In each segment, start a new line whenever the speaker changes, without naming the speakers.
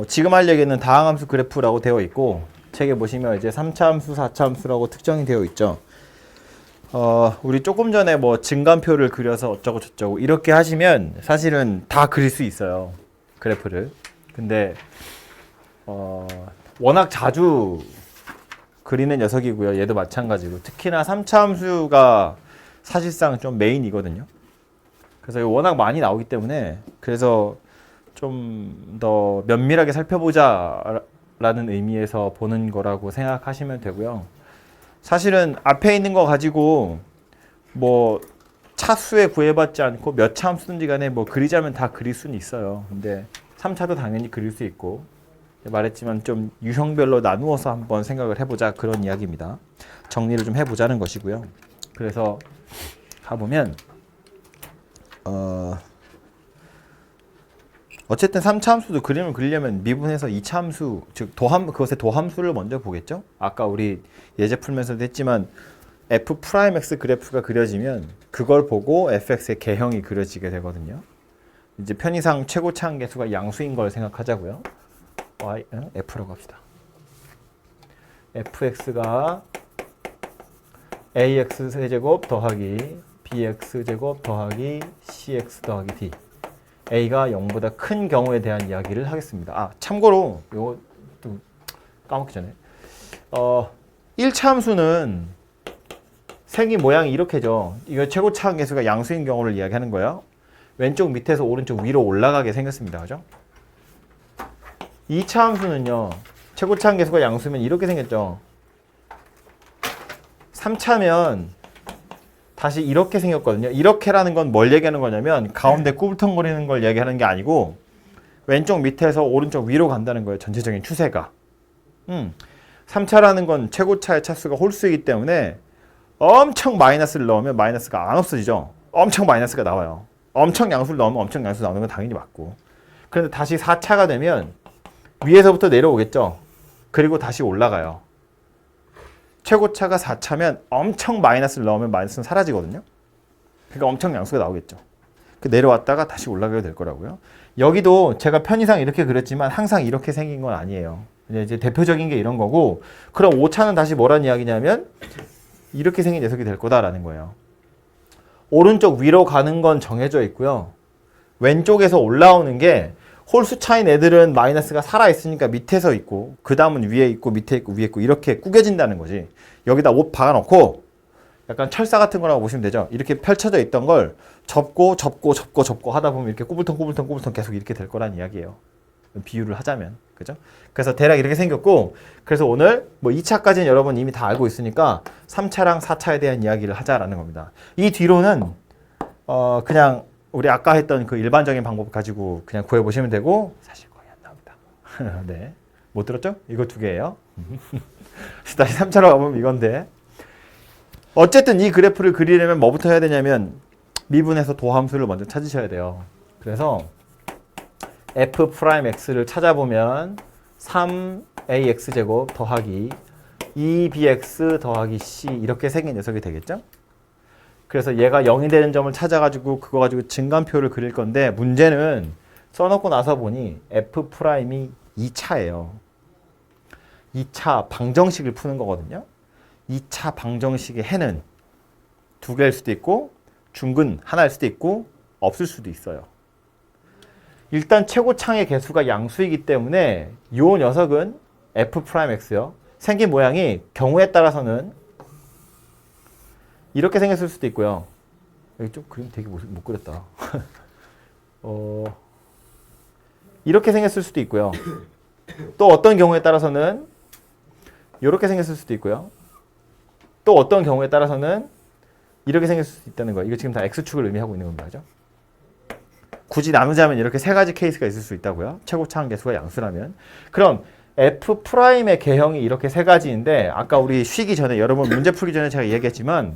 지금 할 얘기는 다항함수 그래프라고 되어 있고 책에 보시면 이제 3차 함수, 4차 함수라고 특정이 되어 있죠. 우리 조금 전에 뭐 증감표를 그려서 어쩌고 저쩌고 이렇게 하시면 사실은 다 그릴 수 있어요. 그래프를. 근데 워낙 자주 그리는 녀석이고요. 얘도 마찬가지고 특히나 3차 함수가 사실상 좀 메인이거든요. 그래서 워낙 많이 나오기 때문에 그래서 좀 더 면밀하게 살펴보자 라는 의미에서 보는 거라고 생각하시면 되고요. 사실은 앞에 있는 거 가지고 뭐 차수에 구애받지 않고 몇 차 함수든지 간에 뭐 그리자면 다 그릴 수는 있어요. 근데 3차도 당연히 그릴 수 있고 말했지만 좀 유형별로 나누어서 한번 생각을 해보자 그런 이야기입니다. 정리를 좀 해보자는 것이고요. 그래서 가보면 어쨌든 3차 함수도 그림을 그리려면 미분해서 2차 함수, 즉 그것의 도함수를 먼저 보겠죠? 아까 우리 예제 풀면서도 했지만 f'x 그래프가 그려지면 그걸 보고 fx의 개형이 그려지게 되거든요. 이제 편의상 최고차 한계수가 양수인 걸 생각하자고요. f라고 합시다. fx가 ax 세제곱 더하기 bx 제곱 더하기 cx 더하기 d a가 0보다 큰 경우에 대한 이야기를 하겠습니다. 참고로 이거 좀 까먹기 전에 1차 함수는 생긴 모양이 이렇게죠. 이거 최고차 한계수가 양수인 경우를 이야기하는 거예요. 왼쪽 밑에서 오른쪽 위로 올라가게 생겼습니다. 그죠? 2차 함수는요. 최고차 한계수가 양수면 이렇게 생겼죠. 3차면 다시 이렇게 생겼거든요. 이렇게라는 건 뭘 얘기하는 거냐면 가운데 꾸불텅거리는 걸 얘기하는 게 아니고 왼쪽 밑에서 오른쪽 위로 간다는 거예요. 전체적인 추세가. 3차라는 건 최고차의 차수가 홀수이기 때문에 엄청 마이너스를 넣으면 마이너스가 안 없어지죠. 엄청 마이너스가 나와요. 엄청 양수를 넣으면 엄청 양수 나오는 건 당연히 맞고. 그런데 다시 4차가 되면 위에서부터 내려오겠죠. 그리고 다시 올라가요. 최고차가 4차면 엄청 마이너스를 넣으면 마이너스는 사라지거든요. 그러니까 엄청 양수가 나오겠죠. 내려왔다가 다시 올라가게 될 거라고요. 여기도 제가 편의상 이렇게 그렸지만 항상 이렇게 생긴 건 아니에요. 이제 대표적인 게 이런 거고, 그럼 5차는 다시 뭐란 이야기냐면 이렇게 생긴 녀석이 될 거다라는 거예요. 오른쪽 위로 가는 건 정해져 있고요. 왼쪽에서 올라오는 게 홀수 차인 애들은 마이너스가 살아있으니까 밑에서 있고 그 다음은 위에 있고 밑에 있고 위에 있고 이렇게 꾸겨진다는 거지. 여기다 옷 박아놓고 약간 철사 같은 거라고 보시면 되죠. 이렇게 펼쳐져 있던 걸 접고 하다 보면 이렇게 꾸불텅 계속 이렇게 될 거란 이야기예요. 비유를 하자면. 그죠? 그래서 대략 이렇게 생겼고, 그래서 오늘 뭐 2차까지는 여러분 이미 다 알고 있으니까 3차랑 4차에 대한 이야기를 하자라는 겁니다. 이 뒤로는 그냥 우리 아까 했던 그 일반적인 방법 가지고 그냥 구해보시면 되고, 사실 거의 안 나옵니다. 네. 못 들었죠? 이거 두 개예요. 다시 3차로 가보면 이건데. 어쨌든 이 그래프를 그리려면 뭐부터 해야 되냐면 미분해서 도함수를 먼저 찾으셔야 돼요. 그래서 f'x를 찾아보면 3ax제곱 더하기 2bx 더하기 c 이렇게 생긴 녀석이 되겠죠? 그래서 얘가 0이 되는 점을 찾아가지고 그거 가지고 증감표를 그릴 건데, 문제는 써놓고 나서 보니 f'이 2차예요. 2차 방정식을 푸는 거거든요. 2차 방정식의 해는 두 개일 수도 있고 중근 하나일 수도 있고 없을 수도 있어요. 일단 최고창의 개수가 양수이기 때문에 이 녀석은 f'x요. 생긴 모양이 경우에 따라서는 이렇게 생겼을 수도 있고요. 여기 좀 그림 되게 못 그렸다. 이렇게 생겼을 수도 있고요. 또 어떤 경우에 따라서는 이렇게 생겼을 수도 있고요. 또 어떤 경우에 따라서는 이렇게 생겼을 수도 있다는 거예요. 이거 지금 다 x축을 의미하고 있는 겁니다. 그죠? 굳이 나누자면 이렇게 세 가지 케이스가 있을 수 있다고요. 최고차 한계수가 양수라면. 그럼 f'의 개형이 이렇게 세 가지인데, 아까 우리 쉬기 전에 여러분 문제 풀기 전에 제가 얘기했지만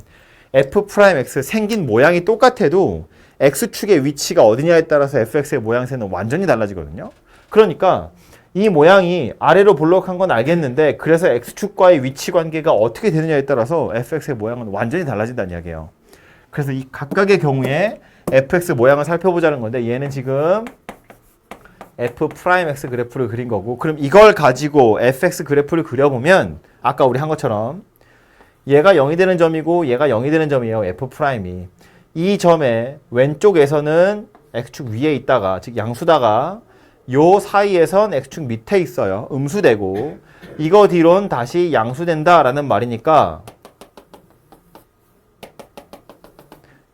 f'x 생긴 모양이 똑같아도 x축의 위치가 어디냐에 따라서 fx의 모양새는 완전히 달라지거든요. 그러니까 이 모양이 아래로 볼록한 건 알겠는데, 그래서 x축과의 위치 관계가 어떻게 되느냐에 따라서 fx의 모양은 완전히 달라진다는 이야기예요. 그래서 이 각각의 경우에 fx 모양을 살펴보자는 건데, 얘는 지금 f 프라임 x 그래프를 그린 거고, 그럼 이걸 가지고 fx 그래프를 그려보면 아까 우리 한 것처럼 얘가 0이 되는 점이고 얘가 0이 되는 점이에요. f 프라임이. 이 점의 왼쪽에서는 x축 위에 있다가, 즉 양수다가 요 사이에선 x축 밑에 있어요. 음수되고, 이거 뒤론 다시 양수된다라는 말이니까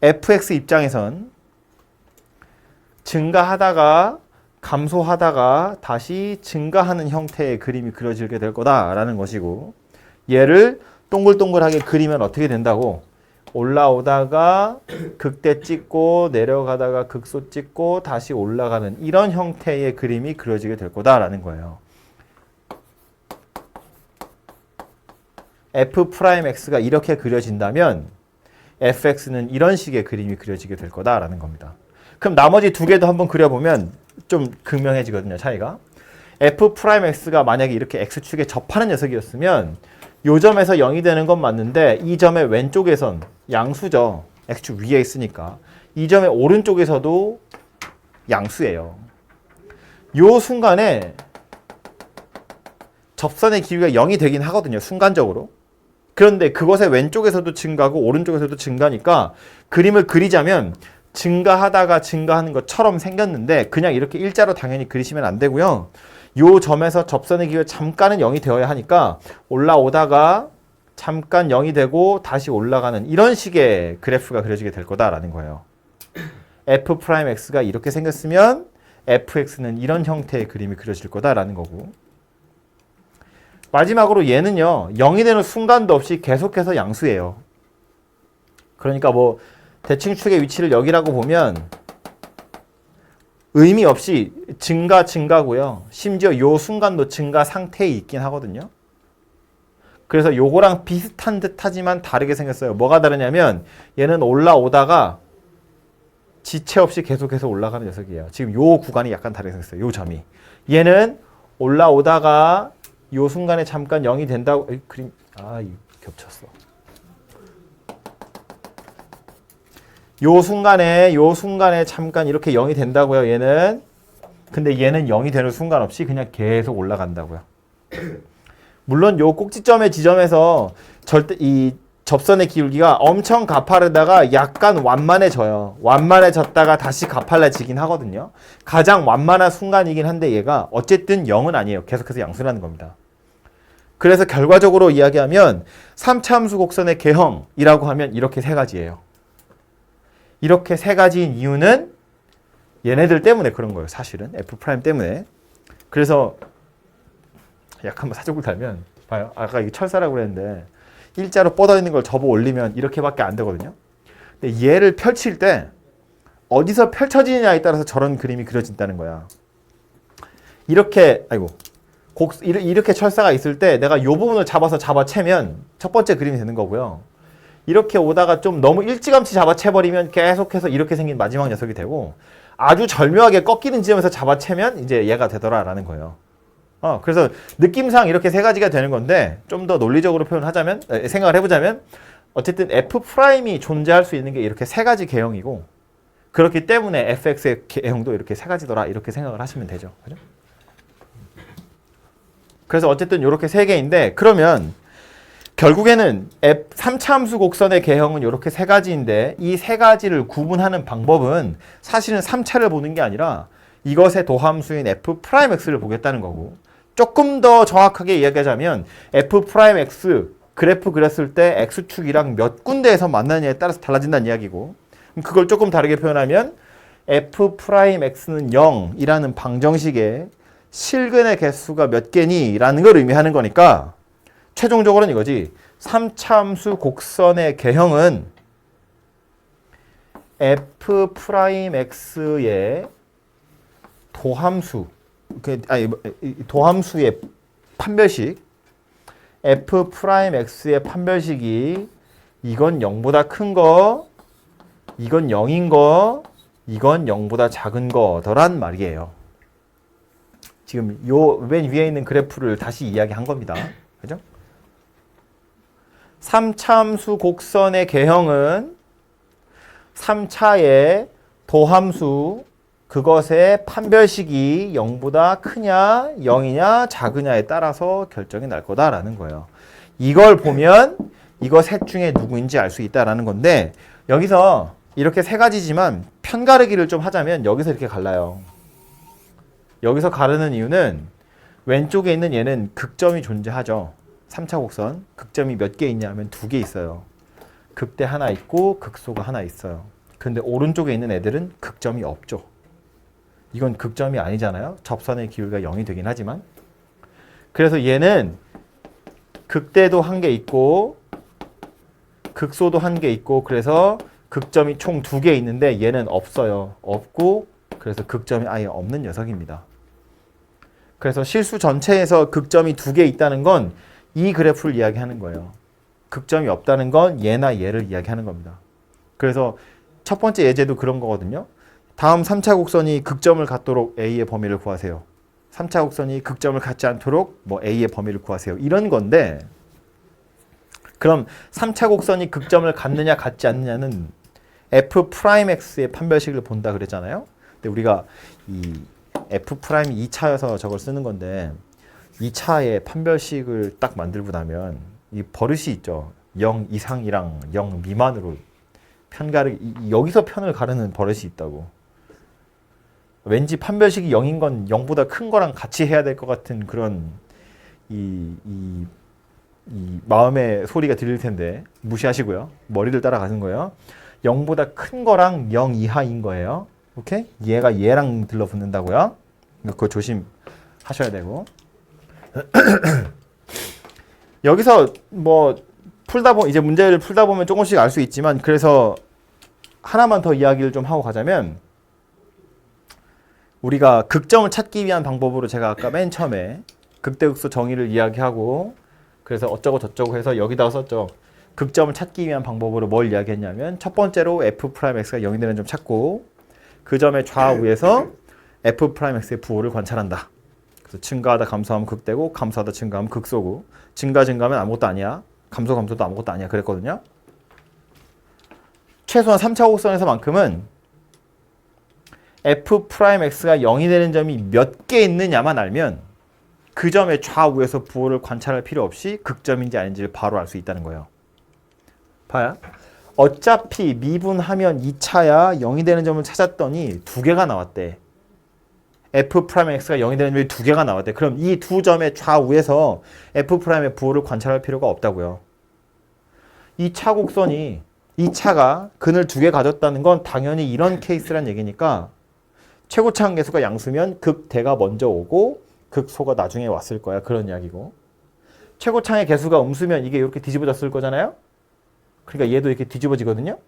fx 입장에선 증가하다가 감소하다가 다시 증가하는 형태의 그림이 그려지게 될 거다라는 것이고, 얘를 동글동글하게 그리면 어떻게 된다고? 올라오다가 극대 찍고 내려가다가 극소 찍고 다시 올라가는 이런 형태의 그림이 그려지게 될 거다라는 거예요. f'x가 이렇게 그려진다면 fx는 이런 식의 그림이 그려지게 될 거다라는 겁니다. 그럼 나머지 두 개도 한번 그려보면 좀 극명해지거든요, 차이가. f'x가 만약에 이렇게 x축에 접하는 녀석이었으면 요 점에서 0이 되는 건 맞는데 이 점의 왼쪽에선 양수죠. x축 위에 있으니까. 이 점의 오른쪽에서도 양수예요. 요 순간에 접선의 기울기가 0이 되긴 하거든요, 순간적으로. 그런데 그것의 왼쪽에서도 증가하고 오른쪽에서도 증가니까 그림을 그리자면 증가하다가 증가하는 것처럼 생겼는데 그냥 이렇게 일자로 당연히 그리시면 안 되고요. 요 점에서 접선의 기울기가 잠깐은 0이 되어야 하니까 올라오다가 잠깐 0이 되고 다시 올라가는 이런 식의 그래프가 그려지게 될 거다라는 거예요. f'x가 이렇게 생겼으면 fx는 이런 형태의 그림이 그려질 거다라는 거고, 마지막으로 얘는요 0이 되는 순간도 없이 계속해서 양수예요. 그러니까 뭐 대칭축의 위치를 여기라고 보면 의미 없이 증가고요. 심지어 요 순간도 증가 상태에 있긴 하거든요. 그래서 요거랑 비슷한 듯 하지만 다르게 생겼어요. 뭐가 다르냐면 얘는 올라오다가 지체 없이 계속해서 올라가는 녀석이에요. 지금 요 구간이 약간 다르게 생겼어요. 요 점이. 얘는 올라오다가 요 순간에 잠깐 0이 된다고. 그림 겹쳤어. 요 순간에 잠깐 이렇게 0이 된다고요, 얘는. 근데 얘는 0이 되는 순간 없이 그냥 계속 올라간다고요. 물론 요 꼭지점의 지점에서 절대 이 접선의 기울기가 엄청 가파르다가 약간 완만해져요. 완만해졌다가 다시 가팔라지긴 하거든요. 가장 완만한 순간이긴 한데 얘가 어쨌든 0은 아니에요. 계속해서 양수라는 겁니다. 그래서 결과적으로 이야기하면 3차 함수 곡선의 개형이라고 하면 이렇게 세 가지예요. 이렇게 세 가지인 이유는 얘네들 때문에 그런 거예요. 사실은 f' 때문에. 그래서 약간 사족을 달면 봐요. 아까 이게 철사라고 그랬는데 일자로 뻗어 있는 걸 접어 올리면 이렇게밖에 안 되거든요. 근데 얘를 펼칠 때 어디서 펼쳐지느냐에 따라서 저런 그림이 그려진다는 거야. 이렇게 이렇게 철사가 있을 때 내가 이 부분을 잡아채면 첫 번째 그림이 되는 거고요. 이렇게 오다가 좀 너무 일찌감치 잡아채버리면 계속해서 이렇게 생긴 마지막 녀석이 되고, 아주 절묘하게 꺾이는 지점에서 잡아채면 이제 얘가 되더라라는 거예요. 그래서 느낌상 이렇게 세 가지가 되는 건데 좀 더 논리적으로 표현하자면, 생각을 해보자면 어쨌든 f'이 존재할 수 있는 게 이렇게 세 가지 개형이고, 그렇기 때문에 fx의 개형도 이렇게 세 가지더라 이렇게 생각을 하시면 되죠. 그죠? 그래서 어쨌든 이렇게 세 개인데, 그러면 결국에는 3차 함수 곡선의 개형은 이렇게 세 가지인데 이 세 가지를 구분하는 방법은 사실은 3차를 보는 게 아니라 이것의 도함수인 f'x를 보겠다는 거고, 조금 더 정확하게 이야기하자면 f'x 그래프 그렸을 때 x축이랑 몇 군데에서 만나느냐에 따라서 달라진다는 이야기고, 그걸 조금 다르게 표현하면 f'x는 0이라는 방정식에 실근의 개수가 몇 개니? 라는 걸 의미하는 거니까 최종적으로는 이거지. 3차 함수 곡선의 개형은 f'x의 도함수의 판별식, f'x의 판별식이 이건 0보다 큰 거, 이건 0인 거, 이건 0보다 작은 거더란 말이에요. 지금 요 맨 위에 있는 그래프를 다시 이야기한 겁니다. 그죠? 3차 함수 곡선의 개형은 3차의 도함수 그것의 판별식이 0보다 크냐 0이냐 작으냐에 따라서 결정이 날 거다라는 거예요. 이걸 보면 이거 셋 중에 누구인지 알 수 있다라는 건데 여기서 이렇게 세 가지지만 편가르기를 좀 하자면 여기서 이렇게 갈라요. 여기서 가르는 이유는 왼쪽에 있는 얘는 극점이 존재하죠. 3차 곡선 극점이 몇 개 있냐면 2개 있어요. 극대 하나 있고 극소가 하나 있어요. 근데 오른쪽에 있는 애들은 극점이 없죠. 이건 극점이 아니잖아요. 접선의 기울기가 0이 되긴 하지만. 그래서 얘는 극대도 한 개 있고 극소도 한 개 있고 그래서 극점이 총 2개 있는데 얘는 없어요. 없고 그래서 극점이 아예 없는 녀석입니다. 그래서 실수 전체에서 극점이 2개 있다는 건 이 그래프를 이야기하는 거예요. 극점이 없다는 건 얘나 얘를 이야기하는 겁니다. 그래서 첫 번째 예제도 그런 거거든요. 다음 3차 곡선이 극점을 갖도록 A의 범위를 구하세요. 3차 곡선이 극점을 갖지 않도록 뭐 A의 범위를 구하세요. 이런 건데 그럼 3차 곡선이 극점을 갖느냐 갖지 않느냐는 F'X의 판별식을 본다 그랬잖아요. 근데 우리가 이 F'이 2차여서 저걸 쓰는 건데 2차의 판별식을 딱 만들고 나면 이 버릇이 있죠. 0 이상이랑 0 미만으로 여기서 편을 가르는 버릇이 있다고. 왠지 판별식이 0인 건 0보다 큰 거랑 같이 해야 될 것 같은 그런 이 마음의 소리가 들릴 텐데 무시하시고요. 머리를 따라가는 거예요. 0보다 큰 거랑 0 이하인 거예요. 오케이? 얘가 얘랑 들러붙는다고요. 그거 조심하셔야 되고. 여기서 뭐 풀다 보면 이제 문제를 풀다 보면 조금씩 알 수 있지만 그래서 하나만 더 이야기를 좀 하고 가자면 우리가 극점을 찾기 위한 방법으로 제가 아까 맨 처음에 극대극소 정의를 이야기하고 그래서 어쩌고 저쩌고 해서 여기다가 썼죠. 극점을 찾기 위한 방법으로 뭘 이야기했냐면 첫 번째로 F'X가 0이 되는 점 찾고 그 점의 좌우에서 F'X의 부호를 관찰한다. 그래서 증가하다 감소하면 극대고 감소하다 증가하면 극소고 증가하면 아무것도 아니야. 감소도 아무것도 아니야. 그랬거든요. 최소한 3차 곡선에서만큼은 F'X가 0이 되는 점이 몇 개 있느냐만 알면 그 점의 좌우에서 부호를 관찰할 필요 없이 극점인지 아닌지를 바로 알 수 있다는 거예요. 봐요. 어차피 미분하면 2차야 0이 되는 점을 찾았더니 2개가 나왔대. F'X가 0이 되는 점이 2개가 나왔대. 그럼 이 두 점의 좌우에서 F'의 부호를 관찰할 필요가 없다고요. 2차 곡선이 2차가 근을 2개 가졌다는 건 당연히 이런 케이스란 얘기니까 최고차항 계수가 양수면 극대가 먼저 오고 극소가 나중에 왔을 거야. 그런 이야기고. 최고차항의 계수가 음수면 이게 이렇게 뒤집어졌을 거잖아요. 그러니까 얘도 이렇게 뒤집어지거든요.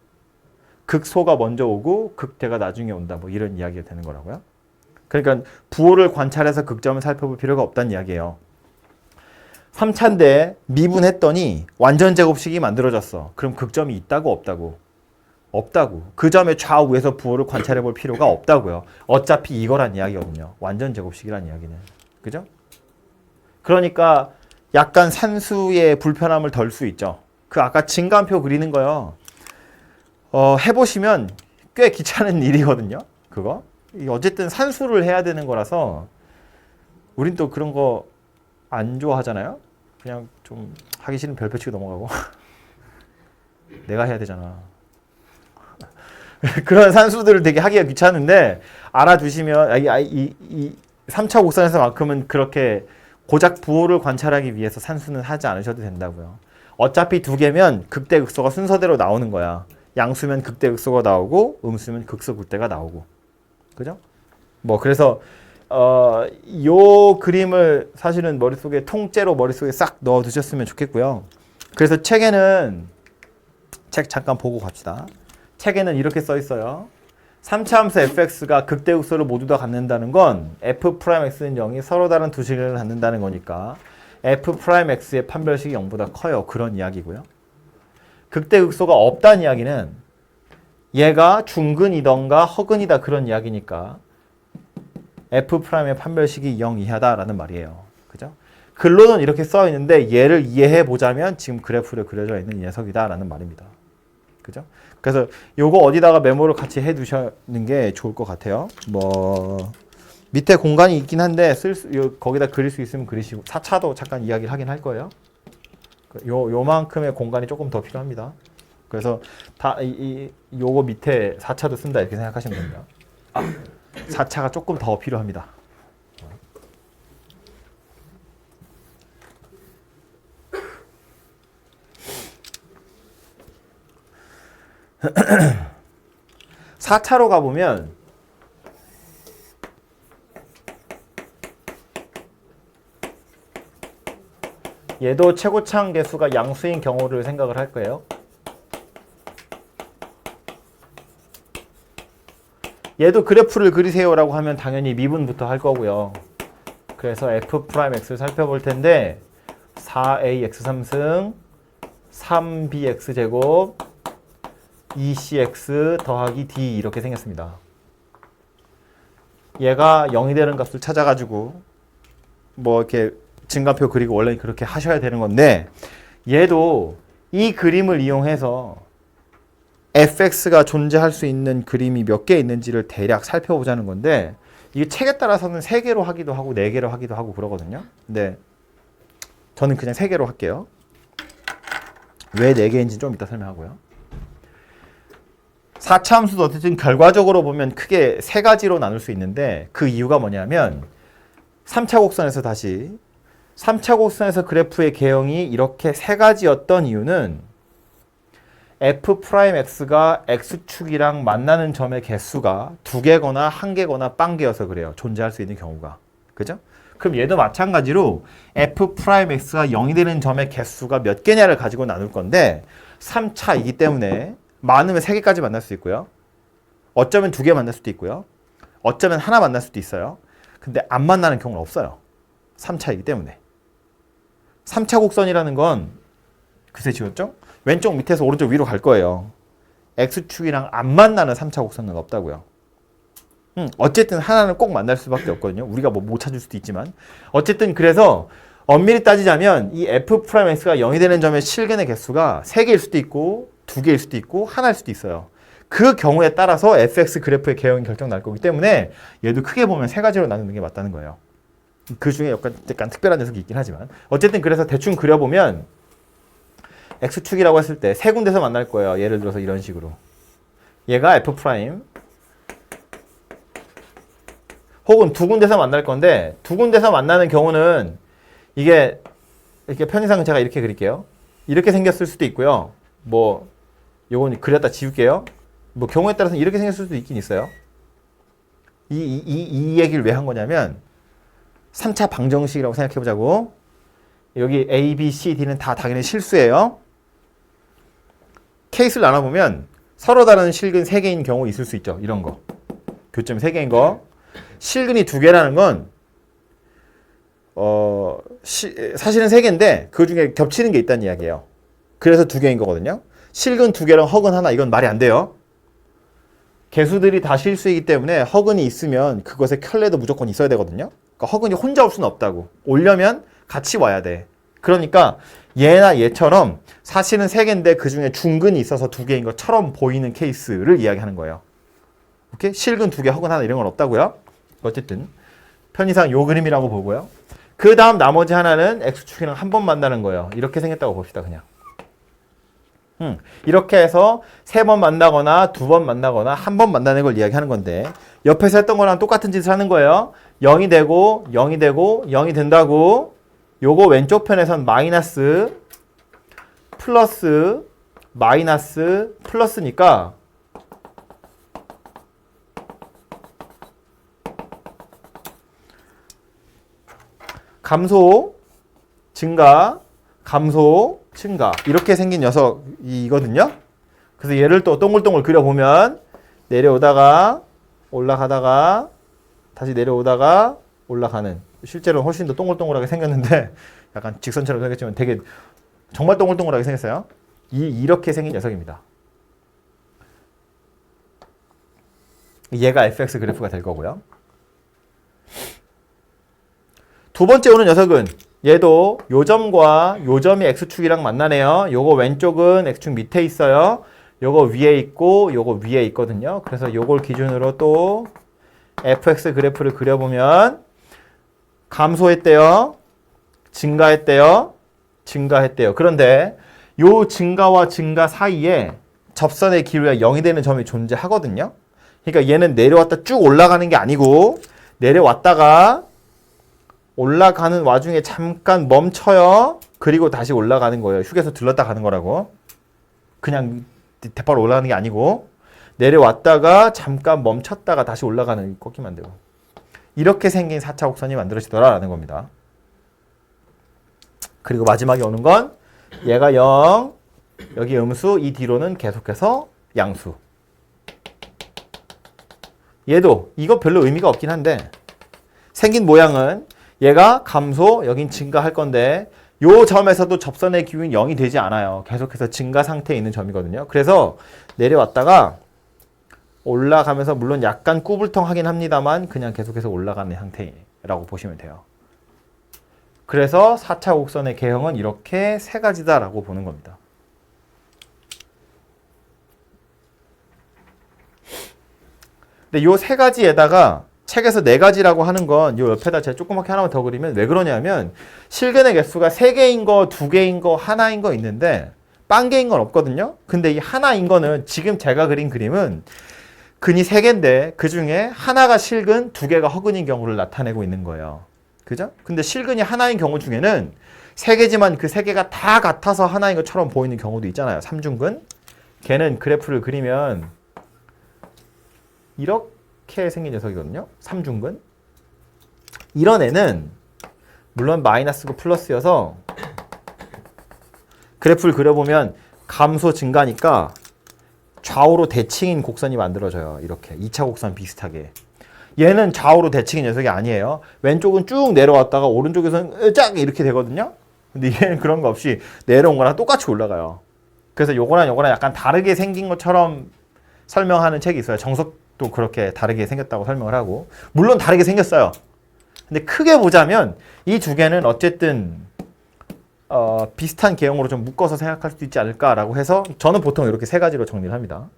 극소가 먼저 오고 극대가 나중에 온다. 뭐 이런 이야기가 되는 거라고요. 그러니까 부호를 관찰해서 극점을 살펴볼 필요가 없다는 이야기예요. 3차인데 미분했더니 완전 제곱식이 만들어졌어. 그럼 극점이 있다고 없다고? 없다고. 그 점의 좌우에서 부호를 관찰해 볼 필요가 없다고요. 어차피 이거란 이야기거든요. 완전 제곱식이란 이야기는. 그죠? 그러니까 약간 산수의 불편함을 덜 수 있죠. 그 아까 증가함표 그리는 거요. 해보시면 꽤 귀찮은 일이거든요. 그거. 어쨌든 산수를 해야 되는 거라서 우린 또 그런 거 안 좋아하잖아요. 그냥 좀 하기 싫으면 별표 치고 넘어가고 내가 해야 되잖아. 그런 산수들을 되게 하기가 귀찮은데 알아두시면 이 3차 곡선에서만큼은 그렇게 고작 부호를 관찰하기 위해서 산수는 하지 않으셔도 된다고요. 어차피 2개면 극대 극소가 순서대로 나오는 거야. 양수면 극대 극소가 나오고 음수면 극소 극대가 나오고. 그죠? 뭐 그래서 요 그림을 사실은 머릿속에 통째로 머릿속에 싹 넣어 두셨으면 좋겠고요. 그래서 책에는 책 잠깐 보고 갑시다. 책에는 이렇게 써 있어요. 3차 함수 fx가 극대 극소를 모두 다 갖는다는 건 f'x는 0이 서로 다른 두 식을 갖는다는 거니까 f'x의 판별식이 0보다 커요. 그런 이야기고요. 극대 극소가 없다는 이야기는 얘가 중근이던가 허근이다 그런 이야기니까 F'의 판별식이 0 이하다라는 말이에요. 그죠? 글로는 이렇게 써 있는데 얘를 이해해 보자면 지금 그래프를 그려져 있는 이 녀석이다라는 말입니다. 그죠? 그래서 요거 어디다가 메모를 같이 해 두시는 게 좋을 것 같아요. 뭐 밑에 공간이 있긴 한데 거기다 그릴 수 있으면 그리시고 4차도 잠깐 이야기를 하긴 할 거예요. 요만큼의 공간이 조금 더 필요합니다. 그래서 요거 밑에 4차도 쓴다 이렇게 생각하시면 됩니다. 4차가 조금 더 필요합니다. (4차로) 가보면 얘도 최고차항 개수가 양수인 경우를 생각을 할 거예요. 얘도 그래프를 그리세요라고 하면 당연히 미분부터 할 거고요. 그래서 f'x를 살펴볼 텐데 4ax 3승 3bx 제곱 2cx 더하기 d 이렇게 생겼습니다. 얘가 0이 되는 값을 찾아가지고 뭐 이렇게 증가표 그리고 원래 그렇게 하셔야 되는 건데 얘도 이 그림을 이용해서 fx가 존재할 수 있는 그림이 몇 개 있는지를 대략 살펴보자는 건데 이게 책에 따라서는 3개로 하기도 하고 4개로 하기도 하고 그러거든요. 근데 저는 그냥 3개로 할게요. 왜 4개인지 좀 이따 설명하고요. 4차 함수도 어쨌든 결과적으로 보면 크게 3가지로 나눌 수 있는데 그 이유가 뭐냐면 3차 곡선에서 다시 3차 곡선에서 그래프의 개형이 이렇게 3가지였던 이유는 f'x가 x축이랑 만나는 점의 개수가 2개거나 1개거나 빵개여서 그래요. 존재할 수 있는 경우가. 그죠? 그럼 얘도 마찬가지로 f'x가 0이 되는 점의 개수가 몇 개냐를 가지고 나눌 건데 3차이기 때문에 많으면 3개까지 만날 수 있고요. 어쩌면 2개 만날 수도 있고요. 어쩌면 하나 만날 수도 있어요. 근데 안 만나는 경우는 없어요. 3차이기 때문에. 3차 곡선이라는 건 그새 지웠죠? 왼쪽 밑에서 오른쪽 위로 갈 거예요. x축이랑 안 만나는 3차 곡선은 없다고요. 어쨌든 하나는 꼭 만날 수밖에 없거든요. 우리가 뭐 못 찾을 수도 있지만. 어쨌든 그래서 엄밀히 따지자면 이 f'x가 0이 되는 점의 실근의 개수가 3개일 수도 있고 2개일 수도 있고 하나일 수도 있어요. 그 경우에 따라서 fx 그래프의 개형이 결정 날 거기 때문에 얘도 크게 보면 3가지로 나누는 게 맞다는 거예요. 그 중에 약간 특별한 녀석이 있긴 하지만 어쨌든 그래서 대충 그려보면 x축이라고 했을 때 3군데서 만날 거예요. 예를 들어서 이런 식으로 얘가 f' 혹은 2군데서 만날 건데 2군데서 만나는 경우는 이게 이렇게 편의상 제가 이렇게 그릴게요. 이렇게 생겼을 수도 있고요. 뭐 요건 그렸다 지울게요. 뭐 경우에 따라서는 이렇게 생겼을 수도 있긴 있어요. 이 얘기를 왜 한 거냐면 3차 방정식이라고 생각해 보자고. 여기 A, B, C, D는 다 당연히 실수예요. 케이스를 나눠보면 서로 다른 실근 3개인 경우 있을 수 있죠. 이런 거. 교점이 3개인 거. 실근이 2개라는 건 사실은 3개인데 그 중에 겹치는 게 있다는 이야기예요. 그래서 2개인 거거든요. 실근 2개랑 허근 하나 이건 말이 안 돼요. 개수들이 다 실수이기 때문에 허근이 있으면 그것에 켤레도 무조건 있어야 되거든요. 그러니까 허근이 혼자 올 수는 없다고. 오려면 같이 와야 돼. 그러니까 얘나 얘처럼 사실은 3개인데 그 중에 중근이 있어서 2개인 것처럼 보이는 케이스를 이야기하는 거예요. 오케이? 실근 2개, 허근 하나 이런 건 없다고요. 어쨌든 편의상 요 그림이라고 보고요. 그 다음 나머지 하나는 x축이랑 한 번 만나는 거예요. 이렇게 생겼다고 봅시다. 그냥. 이렇게 해서 3번 만나거나 2번 만나거나 한 번 만나는 걸 이야기하는 건데 옆에서 했던 거랑 똑같은 짓을 하는 거예요. 0이 되고 0이 되고 0이 된다고 요거 왼쪽 편에선 마이너스 플러스 마이너스 플러스니까 감소 증가 감소 증가 이렇게 생긴 녀석이거든요. 그래서 얘를 또 동글동글 그려보면 내려오다가 올라가다가 다시 내려오다가 올라가는 실제로는 훨씬 더 동글동글하게 생겼는데 약간 직선처럼 생겼지만 되게 정말 동글동글하게 생겼어요. 이렇게 생긴 녀석입니다. 얘가 fx 그래프가 될 거고요. 두 번째 오는 녀석은 얘도 요 점과 요 점이 x축이랑 만나네요. 요거 왼쪽은 x축 밑에 있어요. 요거 위에 있고 요거 위에 있거든요. 그래서 요걸 기준으로 또 fx 그래프를 그려보면 감소했대요. 증가했대요. 증가했대요. 그런데 요 증가와 증가 사이에 접선의 기울기가 0이 되는 점이 존재하거든요. 그러니까 얘는 내려왔다 쭉 올라가는 게 아니고 내려왔다가 올라가는 와중에 잠깐 멈춰요. 그리고 다시 올라가는 거예요. 휴게소 들렀다 가는 거라고. 그냥 대바로 올라가는 게 아니고 내려왔다가 잠깐 멈췄다가 다시 올라가는 꺾이면 안 되고. 이렇게 생긴 4차 곡선이 만들어지더라라는 겁니다. 그리고 마지막에 오는 건 얘가 0, 여기 음수, 이 뒤로는 계속해서 양수. 얘도 이거 별로 의미가 없긴 한데 생긴 모양은 얘가 감소, 여긴 증가할 건데 요 점에서도 접선의 기울기는 0이 되지 않아요. 계속해서 증가 상태에 있는 점이거든요. 그래서 내려왔다가 올라가면서 물론 약간 꾸불통하긴 합니다만 그냥 계속해서 올라가는 상태라고 보시면 돼요. 그래서 4차 곡선의 개형은 이렇게 세 가지다라고 보는 겁니다. 근데 요 세 가지에다가 책에서 네 가지라고 하는 건 요 옆에다 제가 조그맣게 하나만 더 그리면 왜 그러냐면 실근의 개수가 3개인 거, 2개인 거, 하나인 거 있는데 빵개인 건 없거든요. 근데 이 하나인 거는 지금 제가 그린 그림은 근이 3개인데 그 중에 하나가 실근, 2개가 허근인 경우를 나타내고 있는 거예요. 그죠? 근데 실근이 하나인 경우 중에는 3개지만 그 3개가 다 같아서 하나인 것처럼 보이는 경우도 있잖아요. 삼중근. 걔는 그래프를 그리면 이렇게 생긴 녀석이거든요. 삼중근. 이런 애는 물론 마이너스고 플러스여서 그래프를 그려보면 감소 증가니까 좌우로 대칭인 곡선이 만들어져요. 이렇게 2차 곡선 비슷하게. 얘는 좌우로 대칭인 녀석이 아니에요. 왼쪽은 쭉 내려왔다가 오른쪽에서는 쫙 이렇게 되거든요. 근데 얘는 그런 거 없이 내려온 거랑 똑같이 올라가요. 그래서 요거랑 약간 다르게 생긴 것처럼 설명하는 책이 있어요. 정석도 그렇게 다르게 생겼다고 설명을 하고. 물론 다르게 생겼어요. 근데 크게 보자면 이 두 개는 어쨌든 비슷한 개형으로 좀 묶어서 생각할 수도 있지 않을까라고 해서 저는 보통 이렇게 세 가지로 정리를 합니다.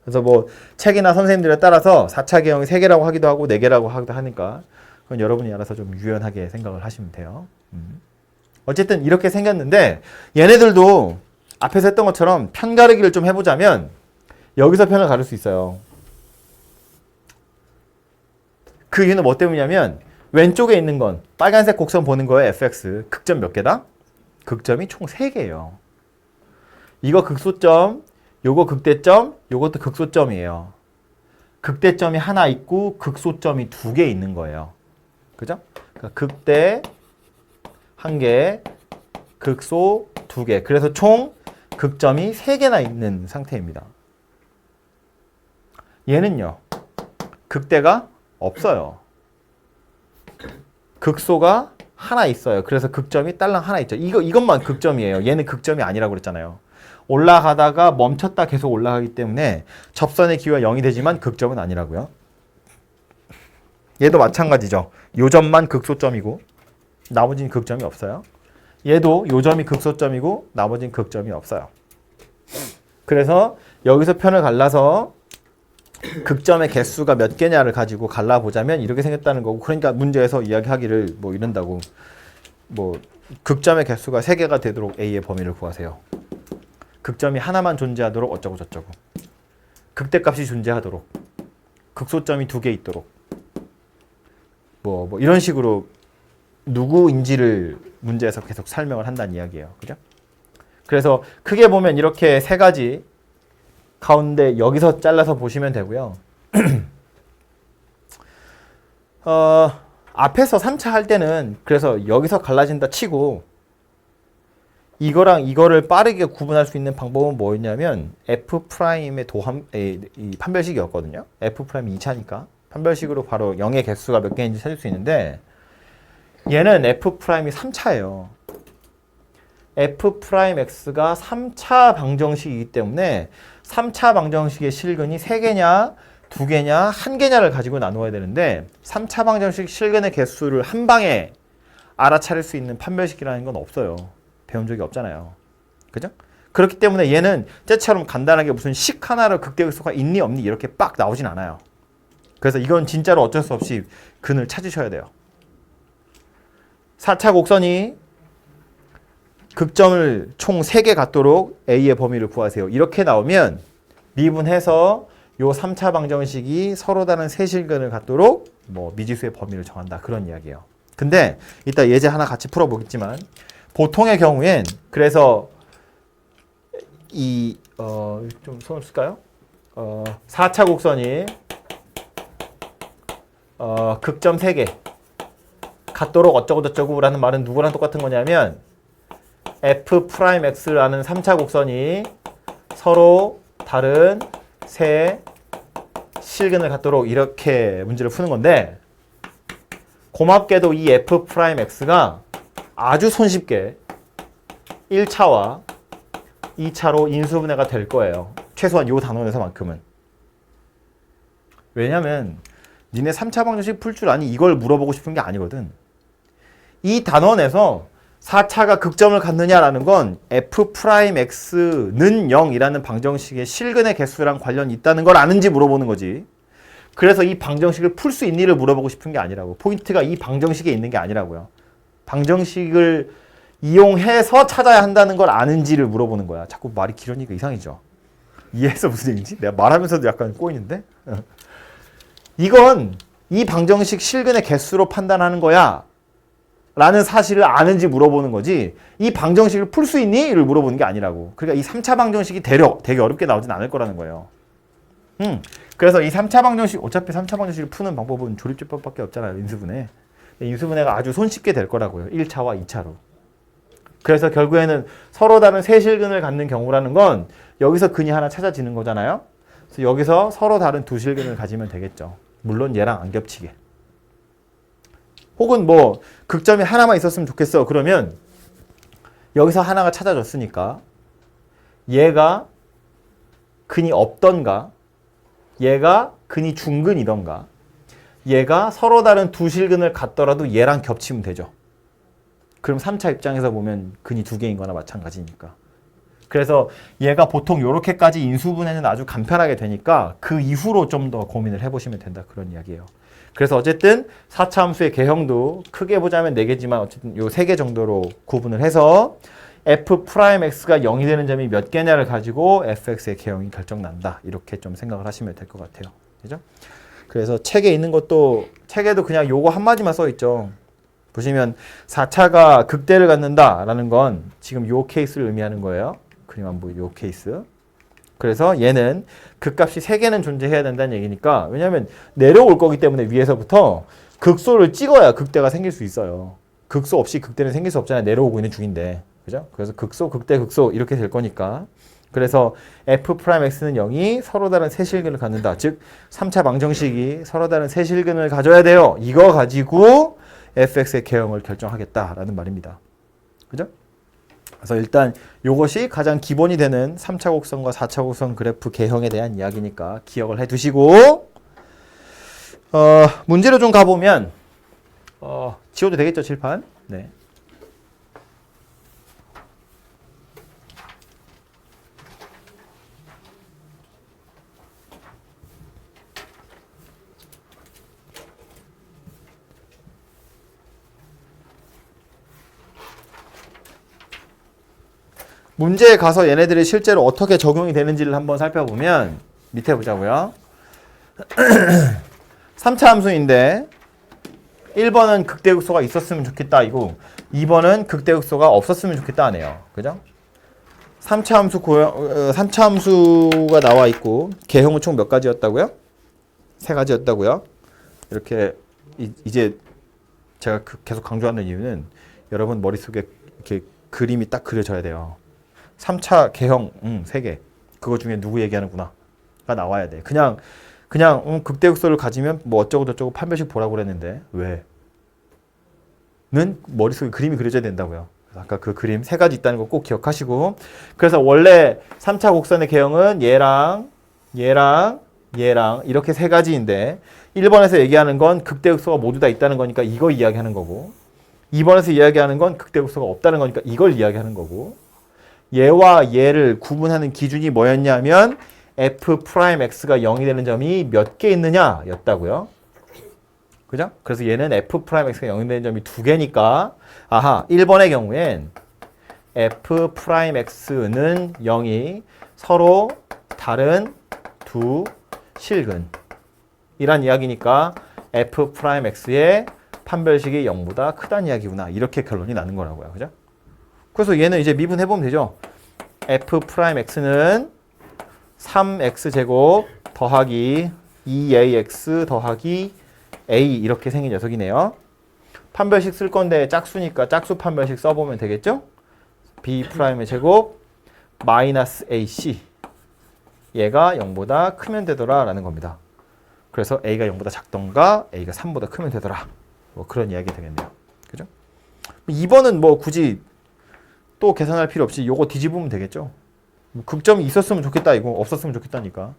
그래서 뭐 책이나 선생님들에 따라서 4차 개형이 3개라고 하기도 하고 4개라고 하기도 하니까 그건 여러분이 알아서 좀 유연하게 생각을 하시면 돼요. 어쨌든 이렇게 생겼는데 얘네들도 앞에서 했던 것처럼 편 가르기를 좀 해보자면 여기서 편을 가를 수 있어요. 그 이유는 뭐 때문이냐면 왼쪽에 있는 건 빨간색 곡선 보는 거에 fx 극점 몇 개다? 극점이 총 3개예요. 이거 극소점, 요거 극대점, 요것도 극소점이에요. 극대점이 하나 있고 극소점이 2개 있는 거예요. 그죠? 그러니까 극대 1개, 극소 2개. 그래서 총 극점이 3개나 있는 상태입니다. 얘는요. 극대가 없어요. 극소가 하나 있어요. 그래서 극점이 딸랑 하나 있죠. 이것만 극점이에요. 얘는 극점이 아니라고 그랬잖아요. 올라가다가 멈췄다 계속 올라가기 때문에 접선의 기울기가 0이 되지만 극점은 아니라고요. 얘도 마찬가지죠. 요 점만 극소점이고 나머지는 극점이 없어요. 얘도 요 점이 극소점이고 나머지는 극점이 없어요. 그래서 여기서 편을 갈라서 극점의 개수가 몇 개냐를 가지고 갈라보자면 이렇게 생겼다는 거고, 그러니까 문제에서 이야기하기를 뭐 이런다고, 뭐 극점의 개수가 3개가 되도록 A의 범위를 구하세요. 극점이 하나만 존재하도록 어쩌고 저쩌고, 극대값이 존재하도록, 극소점이 2개 있도록, 뭐 이런 식으로 누구인지를 문제에서 계속 설명을 한다는 이야기예요. 그죠? 그래서 크게 보면 이렇게 세 가지 가운데 여기서 잘라서 보시면 되고요. 앞에서 3차 할 때는 그래서 여기서 갈라진다 치고 이거랑 이거를 빠르게 구분할 수 있는 방법은 뭐였냐면 F'의 이 판별식이었거든요. F'이 2차니까 판별식으로 바로 0의 개수가 몇 개인지 찾을 수 있는데 얘는 F'이 3차예요. F'X가 3차 방정식이기 때문에 3차 방정식의 실근이 3개냐, 2개냐, 1개냐를 가지고 나누어야 되는데 3차 방정식 실근의 개수를 한 방에 알아차릴 수 있는 판별식이라는 건 없어요. 배운 적이 없잖아요. 그죠? 그렇기 때문에 얘는 쟤처럼 간단하게 무슨 식 하나로 극대극소가 있니 없니 이렇게 빡 나오진 않아요. 그래서 이건 진짜로 어쩔 수 없이 근을 찾으셔야 돼요. 4차 곡선이 극점을 총 3개 갖도록 A의 범위를 구하세요. 이렇게 나오면 미분해서 요 3차 방정식이 서로 다른 세실근을 갖도록 뭐 미지수의 범위를 정한다. 그런 이야기예요. 근데 이따 예제 하나 같이 풀어보겠지만 보통의 경우엔 그래서 이 좀 손을 쓸까요? 4차 곡선이 극점 3개 같도록 어쩌고저쩌고 라는 말은 누구랑 똑같은 거냐면 F'X라는 3차 곡선이 서로 다른 세 실근을 갖도록 이렇게 문제를 푸는 건데 고맙게도 이 F'X가 아주 손쉽게 1차와 2차로 인수분해가 될 거예요. 최소한 이 단원에서만큼은. 왜냐면 니네 3차 방정식 풀 줄 아니 이걸 물어보고 싶은 게 아니거든. 이 단원에서 4차가 극점을 갖느냐라는 건 F'X는 0이라는 방정식의 실근의 개수랑 관련이 있다는 걸 아는지 물어보는 거지. 그래서 이 방정식을 풀 수 있니를 물어보고 싶은 게 아니라고. 포인트가 이 방정식에 있는 게 아니라고요. 방정식을 이용해서 찾아야 한다는 걸 아는지를 물어보는 거야. 자꾸 말이 길으니까 이상이죠. 이해해서 무슨 얘기인지? 내가 말하면서도 약간 꼬이는데? 이건 이 방정식 실근의 개수로 판단하는 거야 라는 사실을 아는지 물어보는 거지 이 방정식을 풀 수 있니? 를 물어보는 게 아니라고. 그러니까 이 3차 방정식이 되게 어렵게 나오진 않을 거라는 거예요. 그래서 이 3차 방정식 어차피 3차 방정식을 푸는 방법은 조립제법밖에 없잖아요. 인수분해. 인수분해가 아주 손쉽게 될 거라고요. 1차와 2차로. 그래서 결국에는 서로 다른 세실근을 갖는 경우라는 건 여기서 근이 하나 찾아지는 거잖아요. 그래서 여기서 서로 다른 두 실근을 가지면 되겠죠. 물론 얘랑 안 겹치게. 혹은 뭐 극점이 하나만 있었으면 좋겠어. 그러면 여기서 하나가 찾아졌으니까 얘가 근이 없던가 얘가 근이 중근이던가 얘가 서로 다른 두 실근을 갖더라도 얘랑 겹치면 되죠. 그럼 3차 입장에서 보면 근이 2개인 거나 마찬가지니까. 그래서 얘가 보통 이렇게까지 인수분해는 아주 간편하게 되니까 그 이후로 좀 더 고민을 해보시면 된다. 그런 이야기예요. 그래서 어쨌든 4차 함수의 개형도 크게 보자면 4개지만 어쨌든 요 3개 정도로 구분을 해서 F'X가 0이 되는 점이 몇 개냐를 가지고 fx의 개형이 결정난다. 이렇게 좀 생각을 하시면 될 것 같아요. 그죠? 그래서 책에 있는 것도 책에도 그냥 요거 한마디만 써 있죠. 보시면 4차가 극대를 갖는다라는 건 지금 요 케이스를 의미하는 거예요. 그림 안 보이죠? 요 케이스. 그래서 얘는 극값이 3개는 존재해야 된다는 얘기니까 왜냐하면 내려올 거기 때문에 위에서부터 극소를 찍어야 극대가 생길 수 있어요. 극소 없이 극대는 생길 수 없잖아요. 내려오고 있는 중인데. 그죠? 그래서 극소, 극대, 극소 이렇게 될 거니까. 그래서 F'X는 0이 서로 다른 세실근을 갖는다. 즉 3차 방정식이 서로 다른 세실근을 가져야 돼요. 이거 가지고 fx의 개형을 결정하겠다라는 말입니다. 그죠? 그래서 일단 이것이 가장 기본이 되는 3차 곡선과 4차 곡선 그래프 개형에 대한 이야기니까 기억을 해두시고 문제로 좀 가보면 지워도 되겠죠, 칠판? 네. 문제에 가서 얘네들이 실제로 어떻게 적용이 되는지를 한번 살펴보면 밑에 보자고요. 3차 함수인데 1번은 극대극소가 있었으면 좋겠다 이고 2번은 극대극소가 없었으면 좋겠다 하네요. 그죠? 3차 함수가 나와 있고 개형은 총 몇 가지였다고요? 3가지였다고요. 이렇게 이제 제가 계속 강조하는 이유는 여러분 머릿속에 이렇게 그림이 딱 그려져야 돼요. 3차 개형 3개. 그거 중에 누구 얘기하는구나가 나와야 돼. 그냥 극대극소를 가지면 뭐 어쩌고 저쩌고 판별식 보라고 그랬는데 왜? 는 머릿속에 그림이 그려져야 된다고요. 아까 그 그림 3가지 있다는 거 꼭 기억하시고 그래서 원래 3차 곡선의 개형은 얘랑 이렇게 3가지인데 1번에서 얘기하는 건 극대극소가 모두 다 있다는 거니까 이거 이야기하는 거고 2번에서 이야기하는 건 극대극소가 없다는 거니까 이걸 이야기하는 거고 얘와 얘를 구분하는 기준이 뭐였냐면 f'x가 0이 되는 점이 몇 개 있느냐 였다고요. 그죠? 그래서 얘는 f'x가 0이 되는 점이 2개니까 아하 1번의 경우엔 f'x는 0이 서로 다른 두 실근 이란 이야기니까 f'x의 판별식이 0보다 크다는 이야기구나. 이렇게 결론이 나는 거라고요. 그죠? 그래서 얘는 이제 미분해보면 되죠. f'x는 3x제곱 더하기 2ax 더하기 a 이렇게 생긴 녀석이네요. 판별식 쓸 건데 짝수니까 짝수 판별식 써보면 되겠죠? b'의 제곱 마이너스 ac 얘가 0보다 크면 되더라 라는 겁니다. 그래서 a가 0보다 작던가 a가 3보다 크면 되더라. 뭐 그런 이야기 되겠네요. 그죠? 2번은 뭐 굳이 또 계산할 필요 없이 요거 뒤집으면 되겠죠. 뭐 극점이 있었으면 좋겠다 이거 없었으면 좋겠다니까.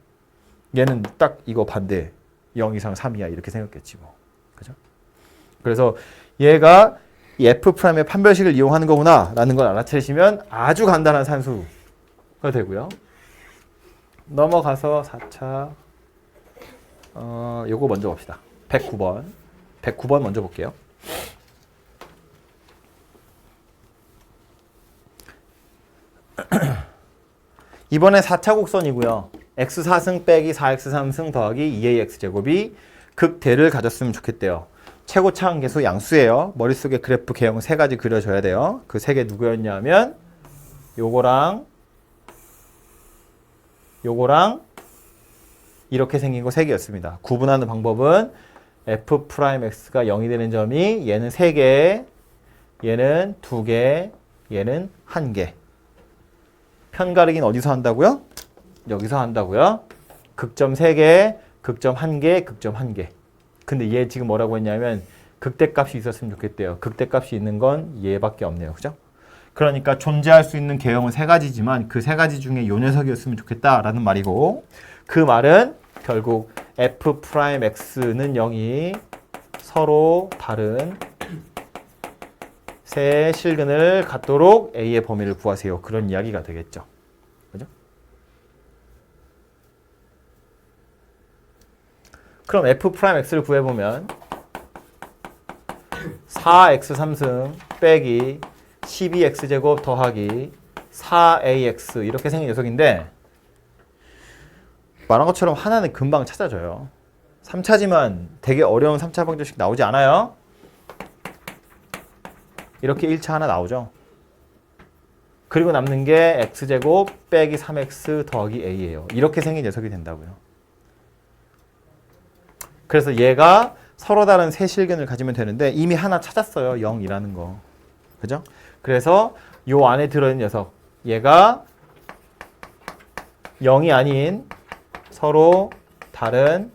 얘는 딱 이거 반대 0 이상 3이야 이렇게 생각했지 뭐. 그죠? 그래서 얘가 이 f'의 판별식을 이용하는 거구나 라는 걸 알아채시면 아주 간단한 산수가 되고요. 넘어가서 4차 요거 먼저 봅시다. 109번 먼저 볼게요. 이번에 4차 곡선이고요. x4승 빼기 4x3승 더하기 2ax제곱이 극대를 가졌으면 좋겠대요. 최고차 한계수 양수예요. 머릿속에 그래프 개형 3가지 그려줘야 돼요. 그 3개 누구였냐면 요거랑 이렇게 생긴 거 3개였습니다. 구분하는 방법은 f'x가 0이 되는 점이 얘는 3개, 얘는 2개, 얘는 1개. 편가르기는 어디서 한다고요? 여기서 한다고요. 극점 3개, 극점 1개, 극점 1개. 근데 얘 지금 뭐라고 했냐면 극대값이 있었으면 좋겠대요. 극대값이 있는 건 얘밖에 없네요. 그죠? 그러니까 존재할 수 있는 개형은 3가지지만 그 3가지 중에 요 녀석이었으면 좋겠다라는 말이고 그 말은 결국 f'x는 0이 서로 다른 세 실근을 갖도록 A의 범위를 구하세요. 그런 이야기가 되겠죠. 그죠? 그럼 f'x를 구해보면 4x3승 빼기 12x제곱 더하기 4ax 이렇게 생긴 녀석인데 말한 것처럼 하나는 금방 찾아져요. 3차지만 되게 어려운 3차 방정식 나오지 않아요? 이렇게 1차 하나 나오죠. 그리고 남는 게 x제곱 빼기 3x 더하기 a예요. 이렇게 생긴 녀석이 된다고요. 그래서 얘가 서로 다른 세 실근을 가지면 되는데 이미 하나 찾았어요. 0이라는 거. 그죠? 그래서 요 안에 들어있는 녀석 얘가 0이 아닌 서로 다른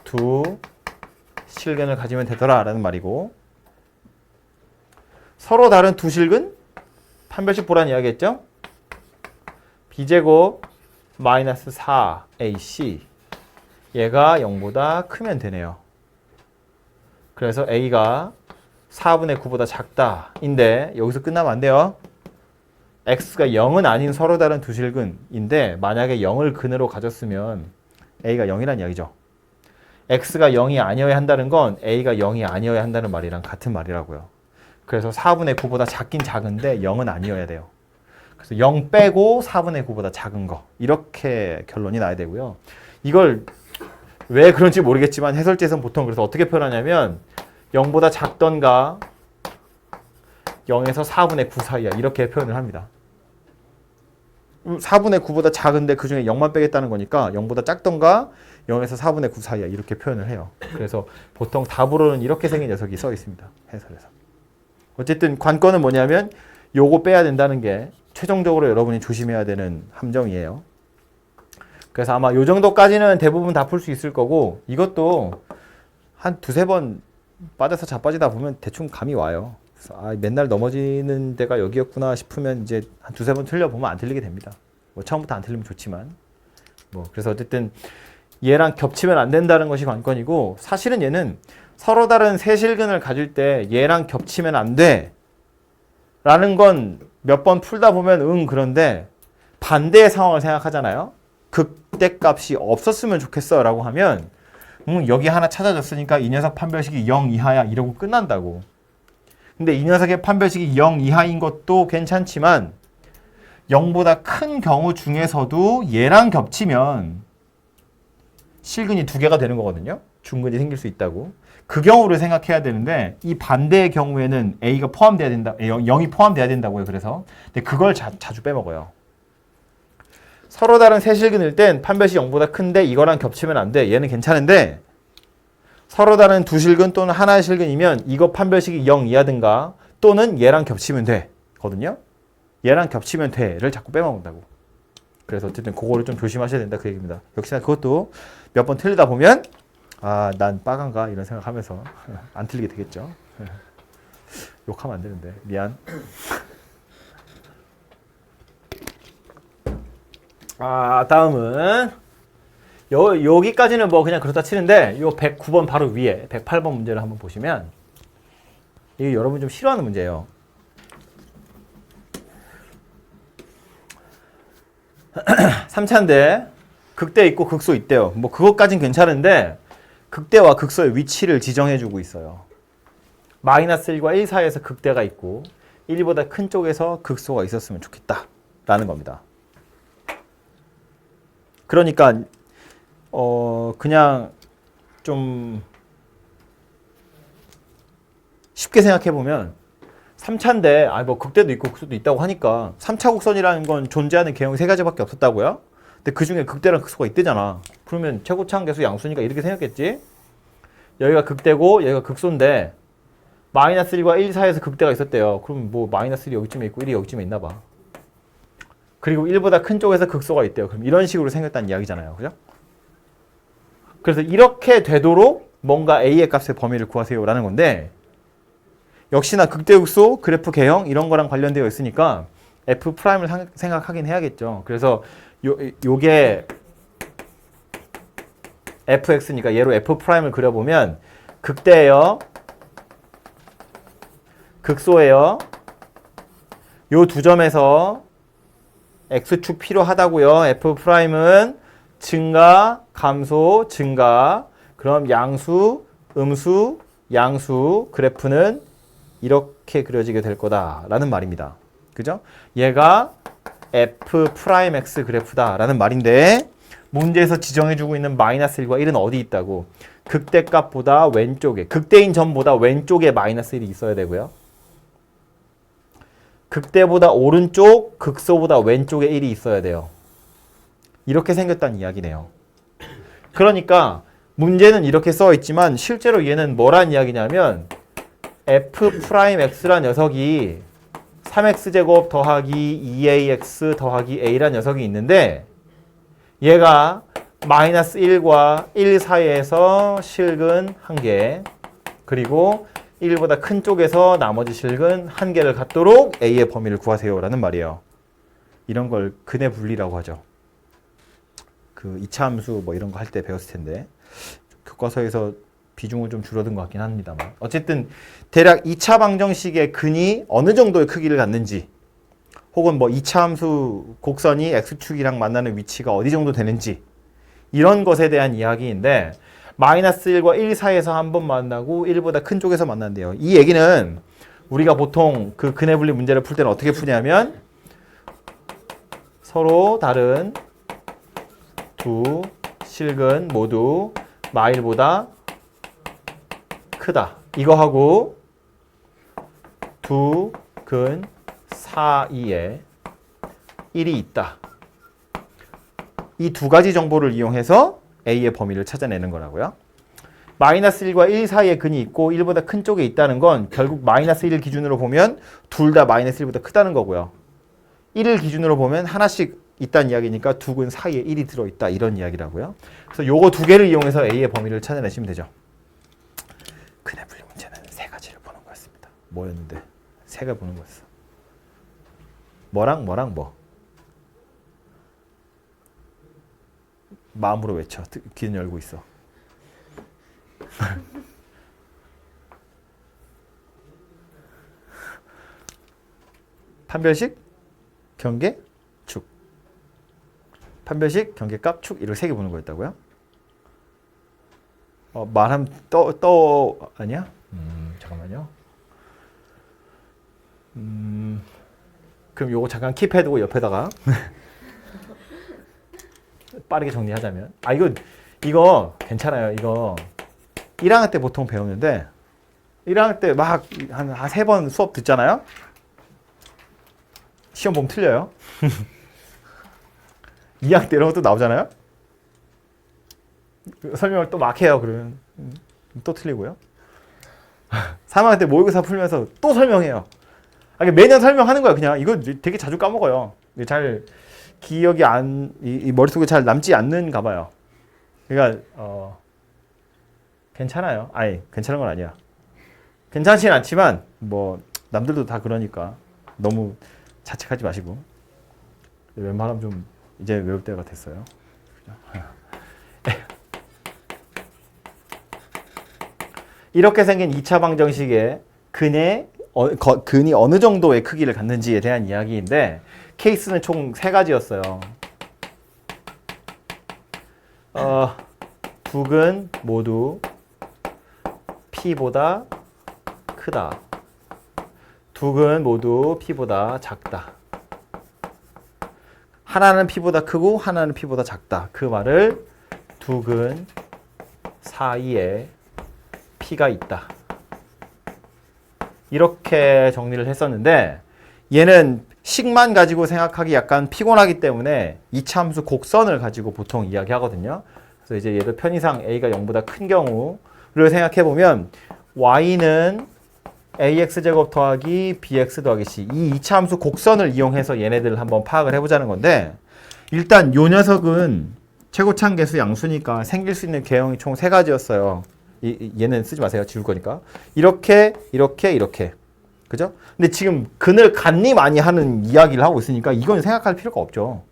두 실근을 가지면 되더라 라는 말이고 서로 다른 두 실근? 판별식 보라는 이야기했죠? b제곱 마이너스 4ac 얘가 0보다 크면 되네요. 그래서 a가 4분의 9보다 작다 인데 여기서 끝나면 안 돼요. x가 0은 아닌 서로 다른 두 실근인데 만약에 0을 근으로 가졌으면 a가 0이란 이야기죠. x가 0이 아니어야 한다는 건 a가 0이 아니어야 한다는 말이랑 같은 말이라고요. 그래서 4분의 9보다 작긴 작은데 0은 아니어야 돼요. 그래서 0 빼고 4분의 9보다 작은 거 이렇게 결론이 나야 되고요. 이걸 왜 그런지 모르겠지만 해설지에서는 보통 그래서 어떻게 표현하냐면 0보다 작던가 0에서 4분의 9 사이야 이렇게 표현을 합니다. 4분의 9보다 작은데 그 중에 0만 빼겠다는 거니까 0보다 작던가 0에서 4분의 9 사이야 이렇게 표현을 해요. 그래서 보통 답으로는 이렇게 생긴 녀석이 써 있습니다. 해설에서. 어쨌든 관건은 뭐냐면 요거 빼야 된다는 게 최종적으로 여러분이 조심해야 되는 함정이에요. 그래서 아마 요 정도까지는 대부분 다 풀 수 있을 거고 이것도 한 두세 번 빠져서 자빠지다 보면 대충 감이 와요. 그래서 아, 맨날 넘어지는 데가 여기였구나 싶으면 이제 한 두세 번 틀려보면 안 틀리게 됩니다. 뭐 처음부터 안 틀리면 좋지만 뭐 그래서 어쨌든 얘랑 겹치면 안 된다는 것이 관건이고 사실은 얘는 서로 다른 세 실근을 가질 때 얘랑 겹치면 안 돼 라는 건 몇 번 풀다 보면 그런데 반대의 상황을 생각하잖아요. 극대값이 없었으면 좋겠어 라고 하면 여기 하나 찾아졌으니까 이 녀석 판별식이 0 이하야 이러고 끝난다고. 근데 이 녀석의 판별식이 0 이하인 것도 괜찮지만 0보다 큰 경우 중에서도 얘랑 겹치면 실근이 두 개가 되는 거거든요. 중근이 생길 수 있다고. 그 경우를 생각해야 되는데 이 반대의 경우에는 A가 포함돼야 된다. 0이 포함돼야 된다고요. 그래서 근데 그걸 자주 빼먹어요. 서로 다른 세 실근일 땐 판별식 0보다 큰데 이거랑 겹치면 안 돼. 얘는 괜찮은데 서로 다른 두 실근 또는 하나의 실근이면 이거 판별식이 0 이하든가 또는 얘랑 겹치면 돼. 거든요. 얘랑 겹치면 돼를 자꾸 빼먹는다고. 그래서 어쨌든 그거를 좀 조심하셔야 된다 그 얘기입니다. 역시나 그것도 몇 번 틀리다 보면 아, 난 빠간가 이런 생각하면서 안 틀리게 되겠죠. 욕하면 안 되는데 미안. 아, 다음은 여기까지는 뭐 그냥 그렇다 치는데 요 109번 바로 위에 108번 문제를 한번 보시면 이게 여러분 좀 싫어하는 문제예요. 3차인데 극대 있고 극소 있대요. 뭐 그것까진 괜찮은데 극대와 극소의 위치를 지정해주고 있어요. 마이너스 1과 1 사이에서 극대가 있고 1보다 큰 쪽에서 극소가 있었으면 좋겠다 라는 겁니다. 그러니까 그냥 좀 쉽게 생각해보면 3차인데 뭐 극대도 있고 극소도 있다고 하니까 3차 곡선이라는 건 존재하는 개형이 세 가지밖에 없었다고요? 근데 그 중에 극대랑 극소가 있대잖아. 그러면 최고차항 계수 양수니까 이렇게 생겼겠지? 여기가 극대고 여기가 극소인데 마이너스 1과 1 사이에서 극대가 있었대요. 그럼 뭐 마이너스 1이 여기쯤에 있고 1이 여기쯤에 있나 봐. 그리고 1보다 큰 쪽에서 극소가 있대요. 그럼 이런 식으로 생겼다는 이야기잖아요. 그죠? 그래서 이렇게 되도록 뭔가 A의 값의 범위를 구하세요 라는 건데 역시나 극대극소, 그래프 개형 이런 거랑 관련되어 있으니까 F'을 생각하긴 해야겠죠. 그래서 요게 fx니까 얘로 F'을 그려보면 극대예요. 극소예요. 요 두 점에서 x축 필요하다고요. F'은 증가, 감소, 증가. 그럼 양수, 음수, 양수 그래프는 이렇게 그려지게 될 거다라는 말입니다. 그죠? 얘가 F'X 그래프다라는 말인데 문제에서 지정해주고 있는 마이너스 1과 1은 어디 있다고? 극대값보다 왼쪽에, 극대인 점보다 왼쪽에 마이너스 1이 있어야 되고요. 극대보다 오른쪽, 극소보다 왼쪽에 1이 있어야 돼요. 이렇게 생겼다는 이야기네요. 그러니까 문제는 이렇게 써 있지만 실제로 얘는 뭐란 이야기냐면 F'X란 녀석이 3x제곱 더하기 2ax 더하기 a란 녀석이 있는데 얘가 마이너스 1과 1 사이에서 실근 1개 그리고 1보다 큰 쪽에서 나머지 실근 1개를 갖도록 a의 범위를 구하세요 라는 말이에요. 이런 걸 근의 분리라고 하죠. 그 이차함수 뭐 이런 거 할 때 배웠을 텐데 교과서에서 비중은 좀 줄어든 것 같긴 합니다만 어쨌든 대략 2차 방정식의 근이 어느 정도의 크기를 갖는지 혹은 뭐 2차 함수 곡선이 x축이랑 만나는 위치가 어디 정도 되는지 이런 것에 대한 이야기인데 마이너스 1과 1 사이에서 한 번 만나고 1보다 큰 쪽에서 만난대요. 이 얘기는 우리가 보통 그 근의 분리 문제를 풀 때는 어떻게 푸냐면 서로 다른 두 실근 모두 마일보다 크다. 이거 하고 두 근 사이에 1이 있다. 이 두 가지 정보를 이용해서 A의 범위를 찾아내는 거라고요. 마이너스 1과 1 사이에 근이 있고 1보다 큰 쪽에 있다는 건 결국 마이너스 1을 기준으로 보면 둘 다 마이너스 1보다 크다는 거고요. 1을 기준으로 보면 하나씩 있다는 이야기니까 두 근 사이에 1이 들어있다 이런 이야기라고요. 그래서 요거 두 개를 이용해서 A의 범위를 찾아내시면 되죠. 근의 분리 문제는 세 가지를 보는 거였습니다. 뭐였는데? 세 개 보는 거였어. 뭐랑 뭐랑 뭐. 마음으로 외쳐. 귀는 열고 있어. 판별식, 경계, 축. 판별식, 경계값, 축 이렇게 세 개 보는 거였다고요? 말하면 아니야? 잠깐만요. 그럼 요거 잠깐 킵해두고 옆에다가 빠르게 정리하자면 이거 괜찮아요. 이거 1학년 때 보통 배우는데 1학년 때 막 한 3번 수업 듣잖아요. 시험 보면 틀려요. 2학년 때 이런 것도 나오잖아요. 설명을 또 막 해요. 그러면 또 틀리고요. 3학년 때 모의고사 풀면서 또 설명해요. 매년 설명하는 거야. 그냥 이거 되게 자주 까먹어요. 잘 기억이 이 머릿속에 잘 남지 않는가 봐요. 그러니까 괜찮아요. 아니 괜찮은 건 아니야. 괜찮지는 않지만 뭐 남들도 다 그러니까 너무 자책하지 마시고 웬만하면 좀 이제 외울 때가 됐어요. 이렇게 생긴 2차 방정식의 근이 어느 정도의 크기를 갖는지에 대한 이야기인데 케이스는 총 3가지였어요. 두 근 모두 P보다 크다. 두 근 모두 P보다 작다. 하나는 P보다 크고 하나는 P보다 작다. 그 말을 두 근 사이에 P가 있다. 이렇게 정리를 했었는데 얘는 식만 가지고 생각하기 약간 피곤하기 때문에 이차함수 곡선을 가지고 보통 이야기하거든요. 그래서 이제 얘도 편의상 a가 0보다 큰 경우를 생각해보면 y는 ax제곱 더하기 bx 더하기 c 이 이차함수 곡선을 이용해서 얘네들을 한번 파악을 해보자는 건데 일단 요 녀석은 최고차항 계수 양수니까 생길 수 있는 개형이 총 3가지였어요. 얘는 쓰지 마세요. 지울 거니까. 이렇게. 그죠? 근데 지금 근을 간니 많이 하는 이야기를 하고 있으니까 이건 생각할 필요가 없죠.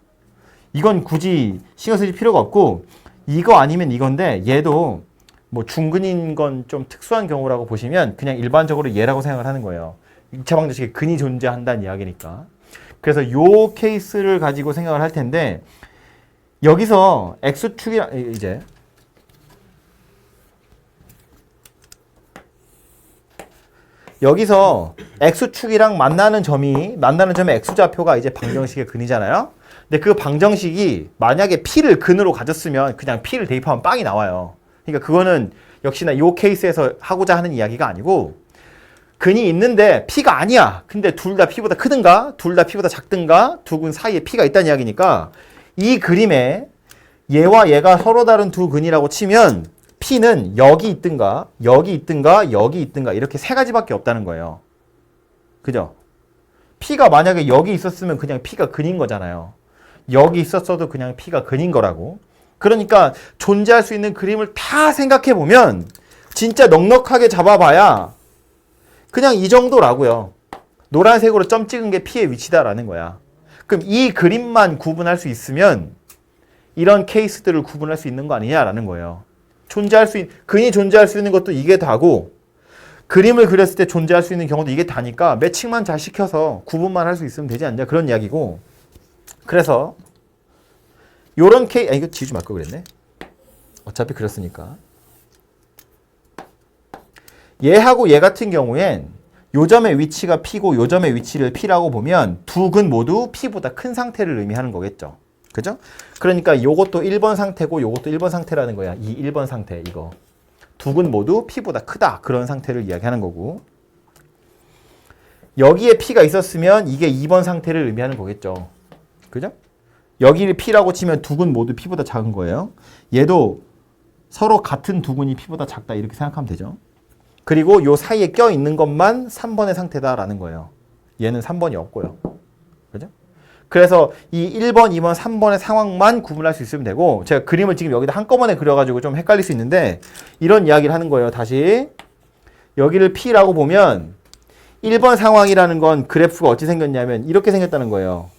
이건 굳이 신경 쓸 필요가 없고 이거 아니면 이건데 얘도 뭐 중근인 건 좀 특수한 경우라고 보시면 그냥 일반적으로 얘라고 생각을 하는 거예요. 2차 방정식에 근이 존재한다는 이야기니까. 그래서 요 케이스를 가지고 생각을 할 텐데 여기서 x축이랑 이제 여기서 x축이랑 만나는 점의 x좌표가 이제 방정식의 근이잖아요. 근데 그 방정식이 만약에 p를 근으로 가졌으면 그냥 p를 대입하면 빵이 나와요. 그러니까 그거는 역시나 이 케이스에서 하고자 하는 이야기가 아니고 근이 있는데 p가 아니야. 근데 둘 다 p보다 크든가 둘 다 p보다 작든가 두 근 사이에 p가 있다는 이야기니까 이 그림에 얘와 얘가 서로 다른 두 근이라고 치면 P는 여기 있든가 여기 있든가 여기 있든가 이렇게 3가지밖에 없다는 거예요. 그죠? P가 만약에 여기 있었으면 그냥 P가 근인 거잖아요. 여기 있었어도 그냥 P가 근인 거라고. 그러니까 존재할 수 있는 그림을 다 생각해 보면 진짜 넉넉하게 잡아봐야 그냥 이 정도라고요. 노란색으로 점 찍은 게 P의 위치다라는 거야. 그럼 이 그림만 구분할 수 있으면 이런 케이스들을 구분할 수 있는 거 아니냐라는 거예요. 근이 존재할 수 있는 것도 이게 다고 그림을 그렸을 때 존재할 수 있는 경우도 이게 다니까 매칭만 잘 시켜서 구분만 할 수 있으면 되지 않냐 그런 이야기고 그래서 요런 이거 지우지 말 걸 그랬네. 어차피 그렸으니까 얘하고 얘 같은 경우엔 요 점의 위치가 P고 요 점의 위치를 P라고 보면 두 근 모두 P보다 큰 상태를 의미하는 거겠죠. 그죠? 그러니까 요것도 1번 상태고 요것도 1번 상태라는 거야. 이 1번 상태 이거. 두 근 모두 P보다 크다. 그런 상태를 이야기하는 거고. 여기에 P가 있었으면 이게 2번 상태를 의미하는 거겠죠. 그죠? 여기를 P라고 치면 두 근 모두 P보다 작은 거예요. 얘도 서로 같은 두 근이 P보다 작다. 이렇게 생각하면 되죠. 그리고 요 사이에 껴있는 것만 3번의 상태다라는 거예요. 얘는 3번이 없고요. 그죠? 그래서 이 1번, 2번, 3번의 상황만 구분할 수 있으면 되고 제가 그림을 지금 여기다 한꺼번에 그려가지고 좀 헷갈릴 수 있는데 이런 이야기를 하는 거예요. 다시 여기를 P라고 보면 1번 상황이라는 건 그래프가 어찌 생겼냐면 이렇게 생겼다는 거예요.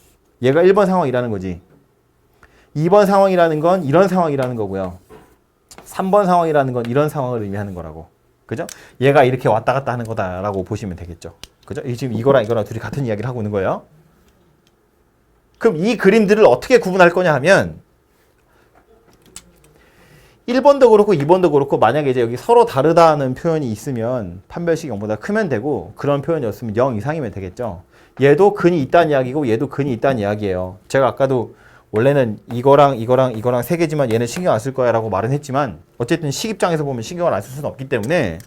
얘가 1번 상황이라는 거지. 2번 상황이라는 건 이런 상황이라는 거고요. 3번 상황이라는 건 이런 상황을 의미하는 거라고. 그죠? 얘가 이렇게 왔다 갔다 하는 거다라고 보시면 되겠죠. 그죠? 지금 이거랑 이거랑 둘이 같은 이야기를 하고 있는 거예요. 그럼 이 그림들을 어떻게 구분할 거냐 하면 1번도 그렇고 2번도 그렇고 만약에 이제 여기 서로 다르다는 표현이 있으면 판별식이 0보다 크면 되고 그런 표현이었으면 0 이상이면 되겠죠. 얘도 근이 있다는 이야기고 얘도 근이 있다는 이야기예요. 제가 아까도 원래는 이거랑 세 개지만 얘는 신경 안 쓸 거야 라고 말은 했지만 어쨌든 식입장에서 보면 신경을 안 쓸 수는 없기 때문에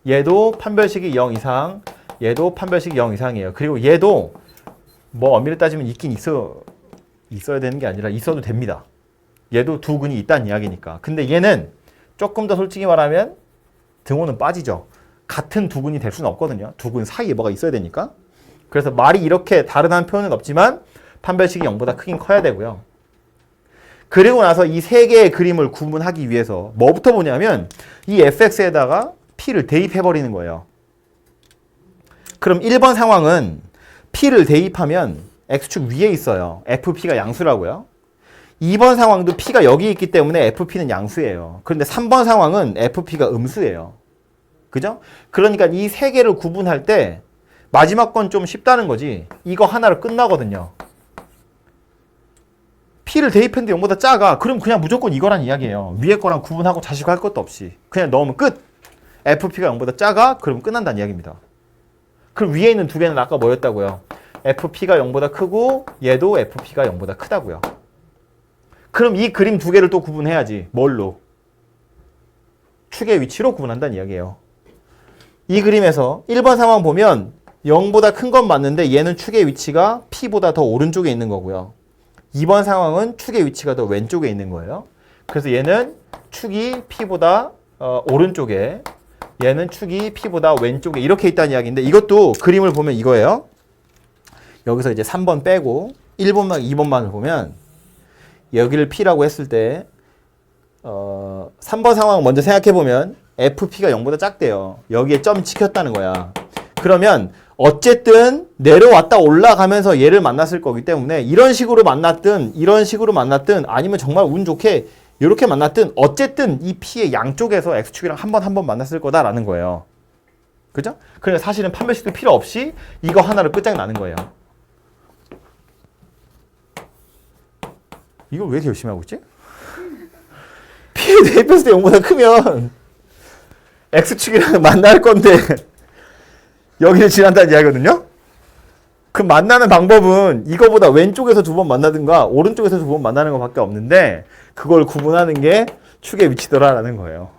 얘도 판별식이 0 이상, 얘도 판별식이 0 이상이에요. 그리고 얘도 뭐 엄밀히 따지면 있긴 있어야 되는 게 아니라 있어도 됩니다. 얘도 두 근이 있다는 이야기니까. 근데 얘는 조금 더 솔직히 말하면 등호는 빠지죠. 같은 두 근이 될 수는 없거든요. 두 근 사이에 뭐가 있어야 되니까. 그래서 말이 이렇게 다르다는 표현은 없지만 판별식이 0보다 크긴 커야 되고요. 그리고 나서 이 세 개의 그림을 구분하기 위해서 뭐부터 보냐면 이 fx에다가 p를 대입해버리는 거예요. 그럼 1번 상황은 p를 대입하면 x축 위에 있어요. fp가 양수라고요. 2번 상황도 p가 여기 있기 때문에 fp는 양수예요. 그런데 3번 상황은 fp가 음수예요. 그죠? 그러니까 이 세 개를 구분할 때 마지막 건 좀 쉽다는 거지. 이거 하나로 끝나거든요. p를 대입했는데 0보다 작아. 그럼 그냥 무조건 이거란 이야기예요. 위에 거랑 구분하고 자시고 할 것도 없이. 그냥 넣으면 끝. fp가 0보다 작아? 그럼 끝난다는 이야기입니다. 그럼 위에 있는 두 개는 아까 뭐였다고요? fp가 0보다 크고 얘도 fp가 0보다 크다고요. 그럼 이 그림 두 개를 또 구분해야지. 뭘로? 축의 위치로 구분한다는 이야기예요. 이 그림에서 1번 상황 보면 0보다 큰 건 맞는데 얘는 축의 위치가 p보다 더 오른쪽에 있는 거고요. 2번 상황은 축의 위치가 더 왼쪽에 있는 거예요. 그래서 얘는 축이 p보다 오른쪽에, 얘는 축이 p보다 왼쪽에 이렇게 있다는 이야기인데 이것도 그림을 보면 이거예요. 여기서 이제 3번 빼고 1번만 2번만을 보면 여기를 p라고 했을 때 3번 상황 먼저 생각해보면 fp가 0보다 작대요. 여기에 점 찍혔다는 거야. 그러면 어쨌든 내려왔다 올라가면서 얘를 만났을 거기 때문에 이런 식으로 만났든 아니면 정말 운 좋게 이렇게 만났든 어쨌든 이 p의 양쪽에서 x축이랑 한 번 만났을 거다라는 거예요. 그죠? 그래서 사실은 판별식도 필요 없이 이거 하나로 끝장나는 거예요. 이걸 왜 이렇게 열심히 하고 있지? p에 대입했을 때 0보다 크면 x축이랑 만날 건데 여기를 지난다는 이야기거든요? 그 만나는 방법은 이거보다 왼쪽에서 두 번 만나든가 오른쪽에서 두 번 만나는 것밖에 없는데 그걸 구분하는 게 축의 위치더라라는 거예요.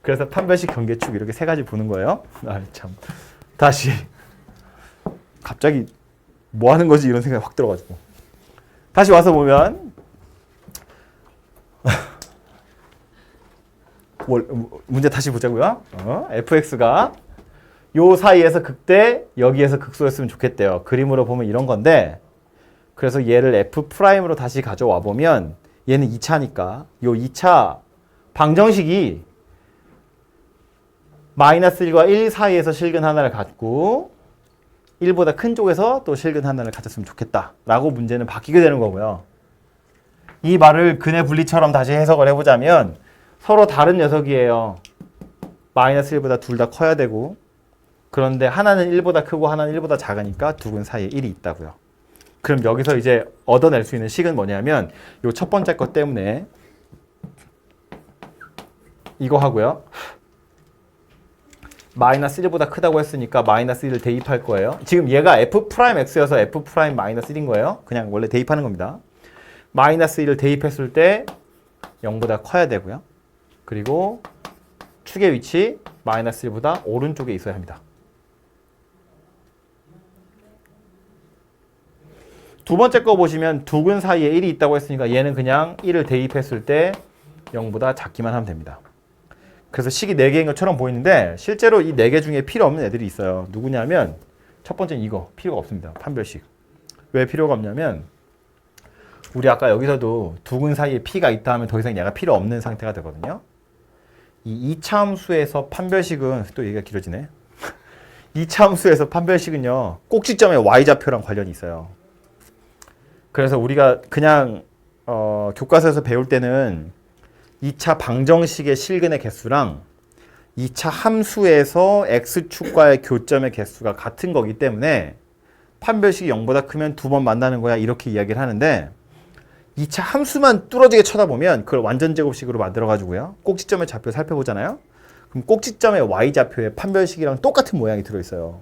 그래서 판별식 경계축 이렇게 세 가지 보는 거예요. 아, 참. 다시 갑자기 뭐 하는 거지 이런 생각이 확 들어가지고 다시 와서 보면 문제 다시 보자고요. fx가 요 사이에서 극대 여기에서 극소였으면 좋겠대요. 그림으로 보면 이런 건데 그래서 얘를 f'으로 다시 가져와 보면 얘는 2차니까 요 2차 방정식이 -1과 1 사이에서 실근 하나를 갖고 1보다 큰 쪽에서 또 실근 하나를 가졌으면 좋겠다 라고 문제는 바뀌게 되는 거고요. 이 말을 근의 분리처럼 다시 해석을 해보자면 서로 다른 녀석이에요. -1보다 둘 다 커야 되고 그런데 하나는 1보다 크고 하나는 1보다 작으니까 두 근 사이에 1이 있다고요. 그럼 여기서 이제 얻어낼 수 있는 식은 뭐냐면 요 첫 번째 것 때문에 이거 하고요. -1보다 크다고 했으니까 -1을 대입할 거예요. 지금 얘가 f'x여서 f'-1인 거예요. 그냥 원래 대입하는 겁니다. -1을 대입했을 때 0보다 커야 되고요. 그리고 축의 위치 -1보다 오른쪽에 있어야 합니다. 두 번째 거 보시면 두 근 사이에 1이 있다고 했으니까 얘는 그냥 1을 대입했을 때 0보다 작기만 하면 됩니다. 그래서 식이 4개인 것처럼 보이는데 실제로 이 4개 중에 필요 없는 애들이 있어요. 누구냐면 첫 번째는 이거 필요가 없습니다. 판별식. 왜 필요가 없냐면 우리 아까 여기서도 두 근 사이에 p가 있다 하면 더 이상 얘가 필요 없는 상태가 되거든요. 이 2차 함수에서 판별식은 또 얘기가 길어지네. 2차 함수에서 판별식은요. 꼭지점의 y좌표랑 관련이 있어요. 그래서 우리가 그냥 교과서에서 배울 때는 2차 방정식의 실근의 개수랑 2차 함수에서 x축과의 교점의 개수가 같은 거기 때문에 판별식이 0보다 크면 두 번 만나는 거야 이렇게 이야기를 하는데 2차 함수만 뚫어지게 쳐다보면 그걸 완전 제곱식으로 만들어 가지고요 꼭지점의 좌표 살펴보잖아요. 그럼 꼭지점의 y좌표에 판별식이랑 똑같은 모양이 들어있어요.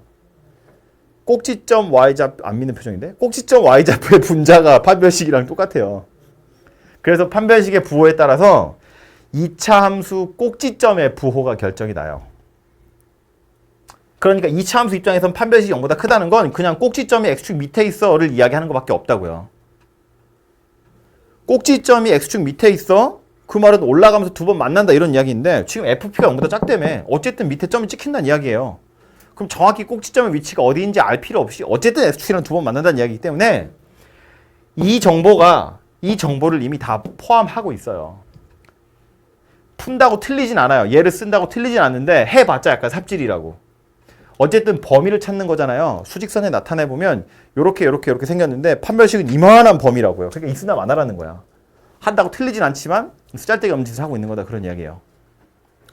꼭지점 y좌표 안 믿는 표정인데 꼭지점 y좌표의 분자가 판별식이랑 똑같아요. 그래서 판별식의 부호에 따라서 2차 함수 꼭지점의 부호가 결정이 나요. 그러니까 2차 함수 입장에서는 판별식이 0보다 크다는 건 그냥 꼭지점이 x축 밑에 있어를 이야기하는 것밖에 없다고요. 꼭지점이 x축 밑에 있어? 그 말은 올라가면서 두 번 만난다 이런 이야기인데 지금 fp가 0보다 작다며 어쨌든 밑에 점이 찍힌다는 이야기예요. 그럼 정확히 꼭지점의 위치가 어디인지 알 필요 없이 어쨌든 x축이랑 두 번 만난다는 이야기이기 때문에 이 정보를 이미 다 포함하고 있어요. 푼다고 틀리진 않아요. 얘를 쓴다고 틀리진 않는데 해봤자 약간 삽질이라고. 어쨌든 범위를 찾는 거잖아요. 수직선에 나타내보면 요렇게 생겼는데 판별식은 이만한 범위라고요. 그러니까 있으나 마나라는 거야. 한다고 틀리진 않지만 쓰잘데기 없는 짓을 하고 있는 거다 그런 이야기예요.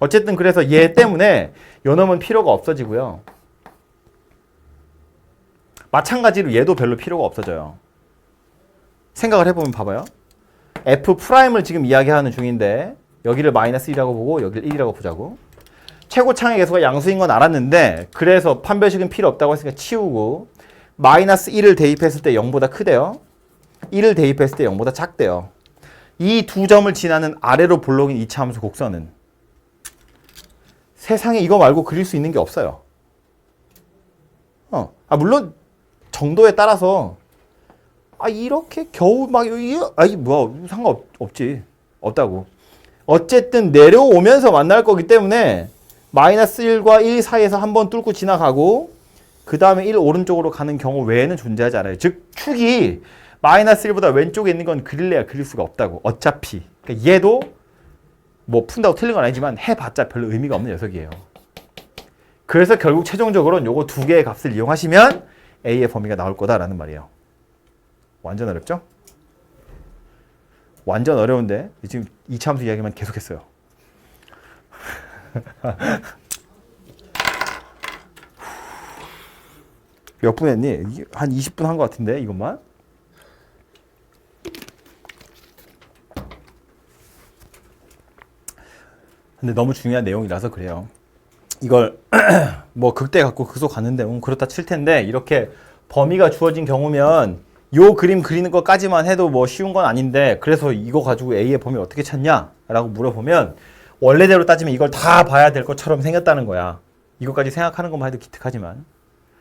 어쨌든 그래서 얘 때문에 요놈은 필요가 없어지고요. 마찬가지로 얘도 별로 필요가 없어져요. 생각을 해보면 봐봐요. F'을 지금 이야기하는 중인데 여기를 마이너스 1이라고 보고 여기를 1이라고 보자고. 최고창의 개수가 양수인 건 알았는데 그래서 판별식은 필요 없다고 했으니까 치우고 마이너스 1을 대입했을 때 0보다 크대요. 1을 대입했을 때 0보다 작대요. 이 두 점을 지나는 아래로 볼록인 2차 함수 곡선은 세상에 이거 말고 그릴 수 있는 게 없어요. 물론 정도에 따라서 이렇게 겨우 막 뭐야 상관없지. 없다고. 어쨌든 내려오면서 만날 거기 때문에 마이너스 1과 1 사이에서 한번 뚫고 지나가고 그 다음에 1 오른쪽으로 가는 경우 외에는 존재하지 않아요. 즉 축이 마이너스 1보다 왼쪽에 있는 건 그릴래야 그릴 수가 없다고. 어차피. 그러니까 얘도 뭐 푼다고 틀린 건 아니지만 해봤자 별로 의미가 없는 녀석이에요. 그래서 결국 최종적으로는 요거 두 개의 값을 이용하시면 A의 범위가 나올 거다라는 말이에요. 완전 어렵죠? 완전 어려운데 지금 2차 함수 이야기만 계속했어요. 몇 분 했니? 한 20분 한 것 같은데 이것만? 근데 너무 중요한 내용이라서 그래요. 이걸 뭐 극대 갖고 극소 갔는데 그렇다 칠 텐데 이렇게 범위가 주어진 경우면 요 그림 그리는 것까지만 해도 뭐 쉬운 건 아닌데 그래서 이거 가지고 A의 범위 어떻게 찾냐? 라고 물어보면 원래대로 따지면 이걸 다 봐야 될 것처럼 생겼다는 거야. 이것까지 생각하는 것만 해도 기특하지만.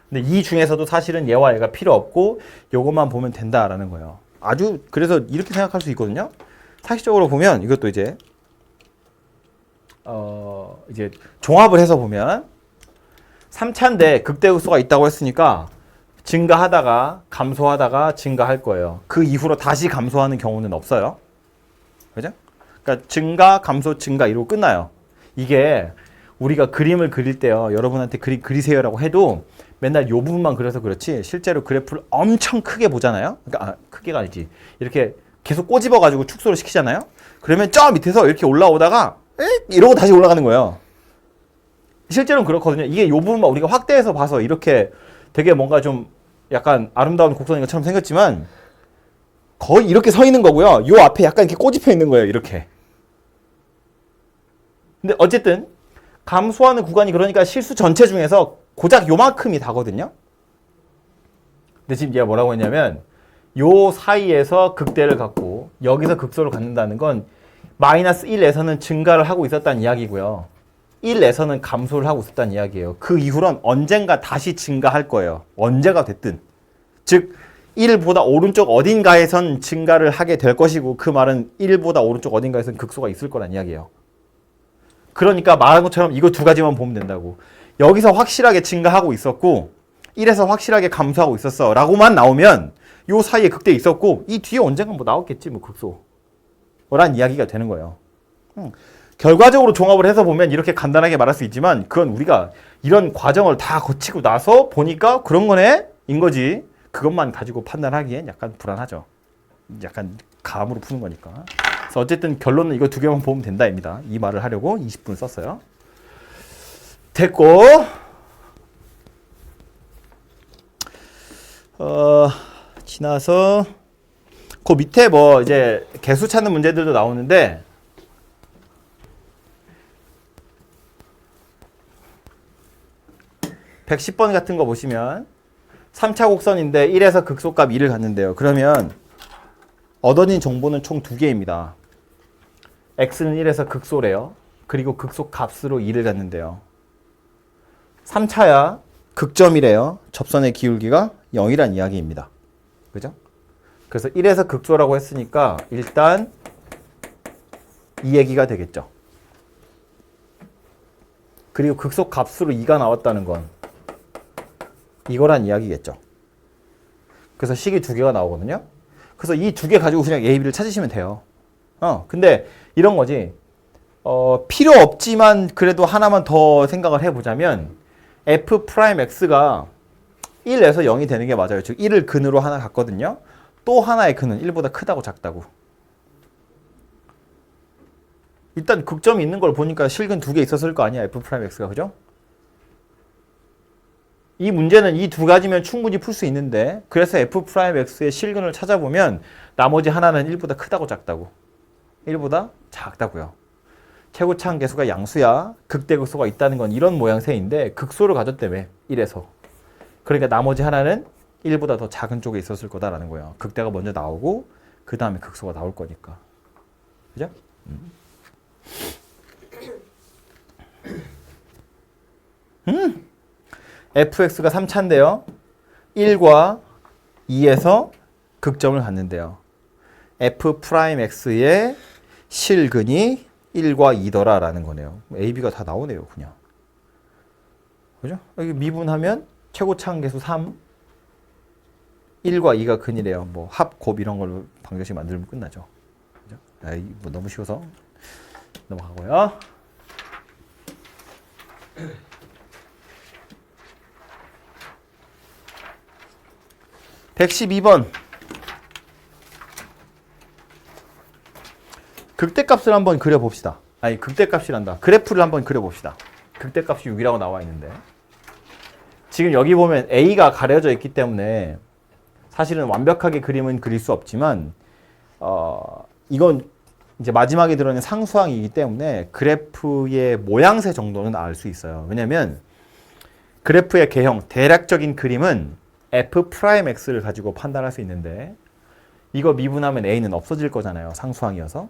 근데 이 중에서도 사실은 얘와 얘가 필요 없고 요것만 보면 된다라는 거예요. 아주 그래서 이렇게 생각할 수 있거든요. 상식적으로 보면 이것도 이제 종합을 해서 보면 3차인데 극대극소가 있다고 했으니까 증가하다가 감소하다가 증가할 거예요. 그 이후로 다시 감소하는 경우는 없어요. 그죠? 그러니까 증가, 감소, 증가 이러고 끝나요. 이게 우리가 그림을 그릴 때요. 여러분한테 그림 그리세요라고 해도 맨날 요 부분만 그려서 그렇지 실제로 그래프를 엄청 크게 보잖아요. 그러니까 크게가 아니지. 이렇게 계속 꼬집어 가지고 축소를 시키잖아요. 그러면 저 밑에서 이렇게 올라오다가 이러고 다시 올라가는 거예요. 실제로는 그렇거든요. 이게 요 부분만 우리가 확대해서 봐서 이렇게 되게 뭔가 좀 약간 아름다운 곡선인 것처럼 생겼지만 거의 이렇게 서 있는 거고요. 요 앞에 약간 이렇게 꼬집혀 있는 거예요. 이렇게. 근데 어쨌든 감소하는 구간이 그러니까 실수 전체 중에서 고작 요만큼이 다거든요. 근데 지금 얘가 뭐라고 했냐면 요 사이에서 극대를 갖고 여기서 극소를 갖는다는 건 마이너스 1에서는 증가를 하고 있었다는 이야기고요. 1에서는 감소를 하고 있었다는 이야기예요. 그 이후로는 언젠가 다시 증가할 거예요. 언제가 됐든. 즉 1보다 오른쪽 어딘가에선 증가를 하게 될 것이고 그 말은 1보다 오른쪽 어딘가에선 극소가 있을 거란 이야기예요. 그러니까 말한 것처럼 이거 두 가지만 보면 된다고. 여기서 확실하게 증가하고 있었고 1에서 확실하게 감소하고 있었어 라고만 나오면 요 사이에 극대 있었고 이 뒤에 언젠가 뭐 나왔겠지 뭐 극소 라는 이야기가 되는 거예요. 결과적으로 종합을 해서 보면 이렇게 간단하게 말할 수 있지만 그건 우리가 이런 과정을 다 거치고 나서 보니까 그런 거네 인 거지. 그것만 가지고 판단하기엔 약간 불안하죠. 약간 감으로 푸는 거니까. 그래서 어쨌든 결론은 이거 두 개만 보면 된다입니다. 이 말을 하려고 20분 썼어요. 됐고, 지나서 그 밑에 뭐 이제 개수 찾는 문제들도 나오는데 110번 같은 거 보시면 3차 곡선인데 1에서 극소값 2를 갖는데요. 그러면 얻어진 정보는 총 2개입니다. x는 1에서 극소래요. 그리고 극소 값으로 2를 갖는데요. 3차야 극점이래요. 접선의 기울기가 0이란 이야기입니다. 그죠? 그래서 1에서 극소라고 했으니까 일단 이 얘기가 되겠죠. 그리고 극소 값으로 2가 나왔다는 건 이거란 이야기겠죠. 그래서 식이 2개가 나오거든요. 그래서 이 2개 가지고 그냥 A, B를 찾으시면 돼요. 근데 이런 거지. 필요 없지만 그래도 하나만 더 생각을 해보자면 F'X가 1에서 0이 되는 게 맞아요. 즉 1을 근으로 하나 갖거든요. 또 하나의 근은 1보다 크다고 작다고. 일단 극점이 있는 걸 보니까 실근 2개 있었을 거 아니야. F'X가. 그죠? 이 문제는 이 두 가지면 충분히 풀 수 있는데 그래서 F'X의 실근을 찾아보면 나머지 하나는 1보다 크다고 작다고. 1보다 작다고요. 최고차항 계수가 양수야. 극대극소가 있다는 건 이런 모양새인데 극소를 가졌다며 1에서. 그러니까 나머지 하나는 1보다 더 작은 쪽에 있었을 거다라는 거예요. 극대가 먼저 나오고 그 다음에 극소가 나올 거니까. 그죠? fx가 3차인데요. 1과 2에서 극점을 갖는데요. f'x의 실근이 1과 2더라라는 거네요. a, b가 다 나오네요. 그냥. 그죠? 여기 미분하면 최고차항 계수 3, 1과 2가 근이래요. 뭐 합, 곱 이런 걸로 방정식 만들면 끝나죠. 그죠? 뭐 너무 쉬워서 넘어가고요. (112번) 극대값을 한번 그려봅시다. 아니 극대값이란다. 그래프를 한번 그려봅시다. 극대값이 6이라고 나와 있는데 지금 여기 보면 A가 가려져 있기 때문에 사실은 완벽하게 그림은 그릴 수 없지만 이건 이제 마지막에 들어있는 상수항이기 때문에 그래프의 모양새 정도는 알 수 있어요. 왜냐면 그래프의 개형, 대략적인 그림은 F'X를 가지고 판단할 수 있는데 이거 미분하면 A는 없어질 거잖아요. 상수항이어서.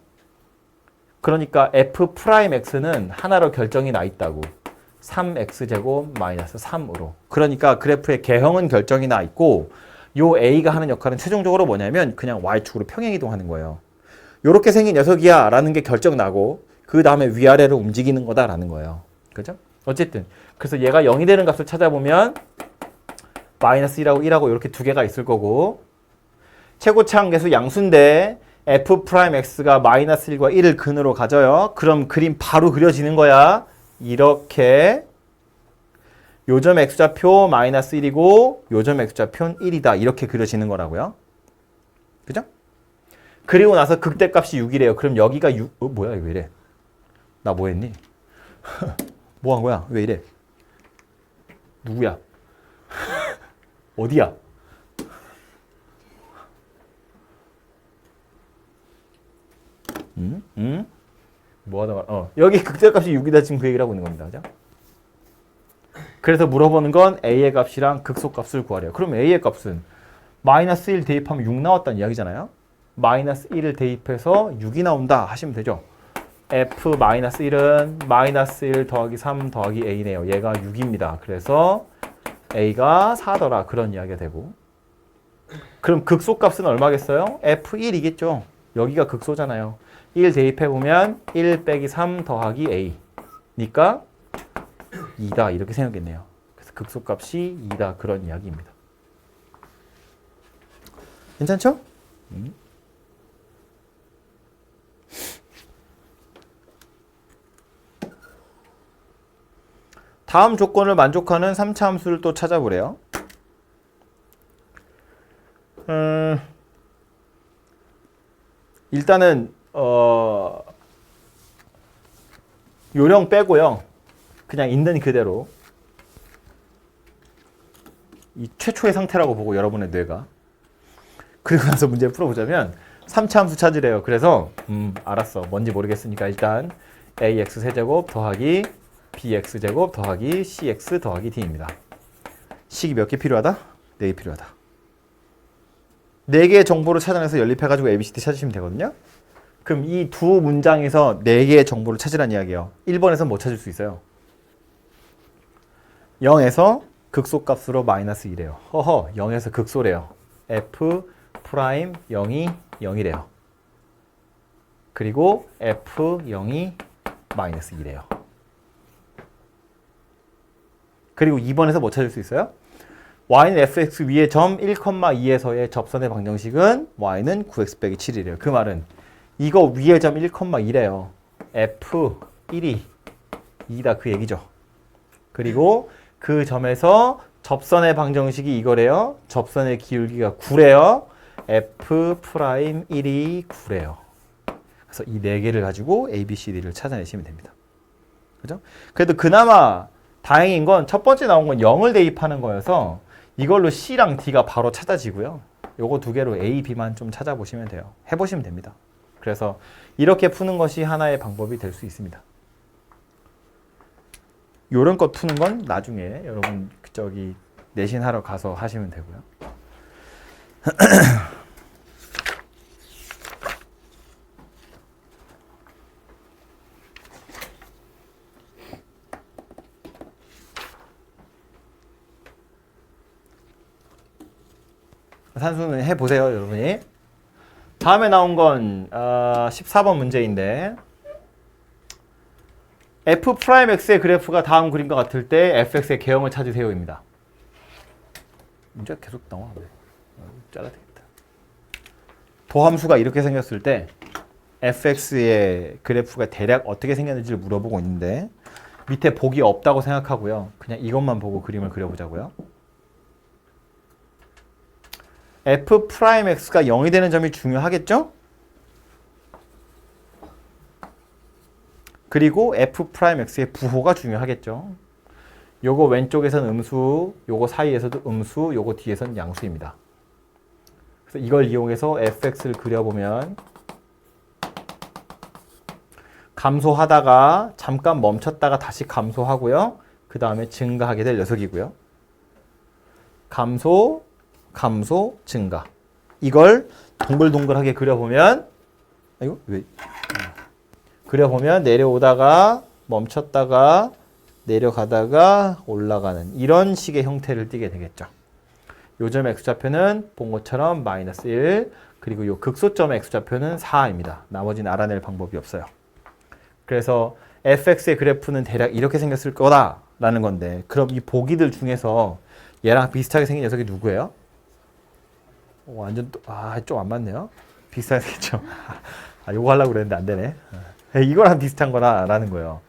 그러니까 F'X는 하나로 결정이 나 있다고. 3x제곱 마이너스 3으로. 그러니까 그래프의 개형은 결정이 나 있고 요 A가 하는 역할은 최종적으로 뭐냐면 그냥 Y축으로 평행이동하는 거예요. 요렇게 생긴 녀석이야 라는 게 결정 나고 그 다음에 위아래로 움직이는 거다라는 거예요. 그죠? 어쨌든 그래서 얘가 0이 되는 값을 찾아보면 마이너스 1하고 1하고 이렇게 두 개가 있을 거고 최고차항 계수 양수인데 F'X가 마이너스 1과 1을 근으로 가져요. 그럼 그림 바로 그려지는 거야. 이렇게 요점 X좌표 마이너스 1이고 요점 X좌표는 1이다. 이렇게 그려지는 거라고요. 그죠? 그리고 나서 극대값이 6이래요. 그럼 여기가 6, 뭐야 이거 왜 이래? 나 뭐 했니? 뭐 한 거야? 왜 이래? 누구야? 어디야? 뭐 하다가 여기 극대값이 6이다 지금 그 얘기를 하고 있는 겁니다. 그죠? 그래서 물어보는 건 A의 값이랑 극소값을 구하래요. 그럼 A의 값은 마이너스 1 대입하면 6 나왔다는 이야기잖아요. 마이너스 1을 대입해서 6이 나온다 하시면 되죠. F-1은 마이너스 1 더하기 3 더하기 A네요. 얘가 6입니다. 그래서 A가 4더라 그런 이야기가 되고 그럼 극소값은 얼마겠어요? F1이겠죠. 여기가 극소잖아요. 1 대입해보면 1 빼기 3 더하기 A 니까 2다 이렇게 생각했네요. 그래서 극소값이 2다 그런 이야기입니다. 괜찮죠? 다음 조건을 만족하는 3차 함수를 또 찾아보래요. 일단은 요령 빼고요. 그냥 있는 그대로 이 최초의 상태라고 보고 여러분의 뇌가. 그리고 나서 문제 풀어보자면 3차 함수 찾으래요. 그래서 알았어. 뭔지 모르겠으니까 일단 ax 세제곱 더하기 bx제곱 더하기 cx 더하기 d입니다. 식이 몇 개 필요하다? 4개 필요하다. 4개의 정보를 찾아내서 연립해가지고 ABCD 찾으시면 되거든요. 그럼 이 두 문장에서 4개의 정보를 찾으라는 이야기예요. 1번에서 뭐 찾을 수 있어요? 0에서 극소값으로 마이너스 2래요. 허허, 0에서 극소래요. f 프라임 0이 0이래요. 그리고 f 0이 마이너스 2래요. 그리고 2번에서 뭐 찾을 수 있어요? y는 fx 위에 점 1,2에서의 접선의 방정식은 y는 9x 빼기 7이래요. 그 말은 이거 위에 점 1,2래요. f1이 2다 그 얘기죠. 그리고 그 점에서 접선의 방정식이 이거래요. 접선의 기울기가 9래요. f 프라임 1이 9래요. 그래서 이 4개를 가지고 a, b, c, d를 찾아내시면 됩니다. 그죠? 그래도 그나마 다행인 건 첫 번째 나온 건 0을 대입하는 거여서 이걸로 c랑 d가 바로 찾아지고요. 요거 2개로 a, b만 좀 찾아보시면 돼요. 해보시면 됩니다. 그래서 이렇게 푸는 것이 하나의 방법이 될 수 있습니다. 요런 것 푸는 건 나중에 여러분 저기 내신하러 가서 하시면 되고요. 산수는 해보세요, 여러분이. 다음에 나온 건 14번 문제인데 f'x의 그래프가 다음 그림과 같을 때 fx의 개형을 찾으세요입니다. 문제가 계속 나와. 잘라야 되겠다. 도함수가 이렇게 생겼을 때 fx의 그래프가 대략 어떻게 생겼는지를 물어보고 있는데 밑에 복이 없다고 생각하고요. 그냥 이것만 보고 그림을 그려보자고요. f'x가 0이 되는 점이 중요하겠죠? 그리고 f'x의 부호가 중요하겠죠. 요거 왼쪽에선 음수, 요거 사이에서도 음수, 요거 뒤에선 양수입니다. 그래서 이걸 이용해서 fx를 그려보면 감소하다가 잠깐 멈췄다가 다시 감소하고요. 그 다음에 증가하게 될 녀석이고요. 감소, 감소, 증가. 이걸 동글동글하게 그려보면 아이고 왜? 그려보면 내려오다가 멈췄다가 내려가다가 올라가는 이런 식의 형태를 띠게 되겠죠. 요점 x좌표는 본 것처럼 마이너스 1 그리고 요 극소점 x좌표는 4입니다. 나머지는 알아낼 방법이 없어요. 그래서 fx의 그래프는 대략 이렇게 생겼을 거다라는 건데 그럼 이 보기들 중에서 얘랑 비슷하게 생긴 녀석이 누구예요? 완전 또 좀 안 맞네요. 비슷하게 생겼죠. 요거 하려고 그랬는데 안 되네. 이거랑 비슷한 거라는 거예요.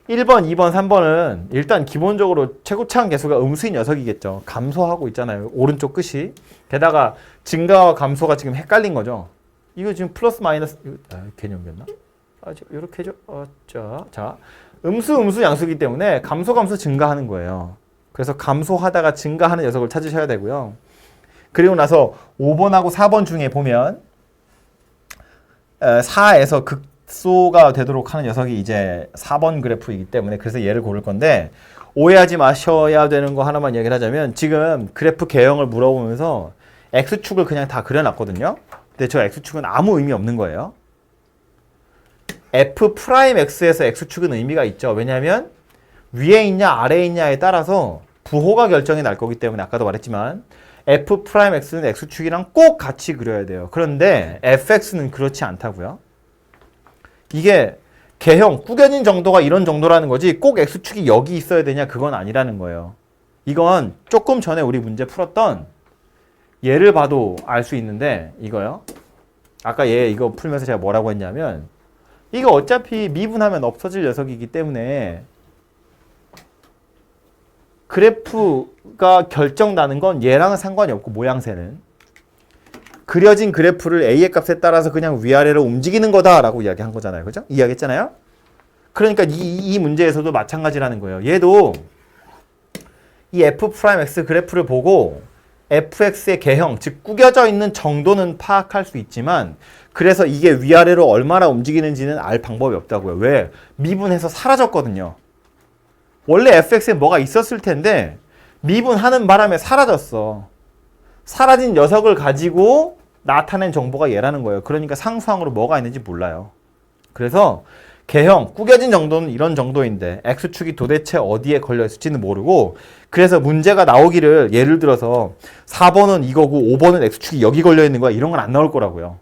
1번, 2번, 3번은 일단 기본적으로 최고차항 계수가 음수인 녀석이겠죠. 감소하고 있잖아요. 오른쪽 끝이. 게다가 증가와 감소가 지금 헷갈린 거죠. 이거 지금 플러스 마이너스 괜히 옮겼나? 이렇게 해줘. 자, 음수 양수이기 때문에 감소 증가하는 거예요. 그래서 감소하다가 증가하는 녀석을 찾으셔야 되고요. 그리고 나서 5번하고 4번 중에 보면 4에서 극소가 되도록 하는 녀석이 이제 4번 그래프이기 때문에 그래서 얘를 고를 건데 오해하지 마셔야 되는 거 하나만 얘기를 하자면 지금 그래프 개형을 물어보면서 X축을 그냥 다 그려놨거든요. 근데 저 X축은 아무 의미 없는 거예요. F'X에서 X축은 의미가 있죠. 왜냐하면 위에 있냐 아래에 있냐에 따라서 부호가 결정이 날 거기 때문에 아까도 말했지만 F'X는 X축이랑 꼭 같이 그려야 돼요. 그런데 Fx는 그렇지 않다고요. 이게 개형, 꾸겨진 정도가 이런 정도라는 거지 꼭 X축이 여기 있어야 되냐 그건 아니라는 거예요. 이건 조금 전에 우리 문제 풀었던 얘를 봐도 알 수 있는데 이거요. 아까 얘 이거 풀면서 제가 뭐라고 했냐면 이거 어차피 미분하면 없어질 녀석이기 때문에 그래프가 결정나는 건 얘랑은 상관이 없고 모양새는 그려진 그래프를 a의 값에 따라서 그냥 위아래로 움직이는 거다라고 이야기한 거잖아요. 그죠? 이야기했잖아요. 그러니까 이 문제에서도 마찬가지라는 거예요. 얘도 이 f'(x) 그래프를 보고 fx의 개형, 즉 구겨져 있는 정도는 파악할 수 있지만 그래서 이게 위아래로 얼마나 움직이는지는 알 방법이 없다고요. 왜? 미분해서 사라졌거든요. 원래 fx에 뭐가 있었을 텐데 미분하는 바람에 사라졌어. 사라진 녀석을 가지고 나타낸 정보가 얘라는 거예요. 그러니까 상수항으로 뭐가 있는지 몰라요. 그래서 개형, 구겨진 정도는 이런 정도인데 x축이 도대체 어디에 걸려 있을지는 모르고 그래서 문제가 나오기를 예를 들어서 4번은 이거고 5번은 x축이 여기 걸려 있는 거야. 이런 건 안 나올 거라고요.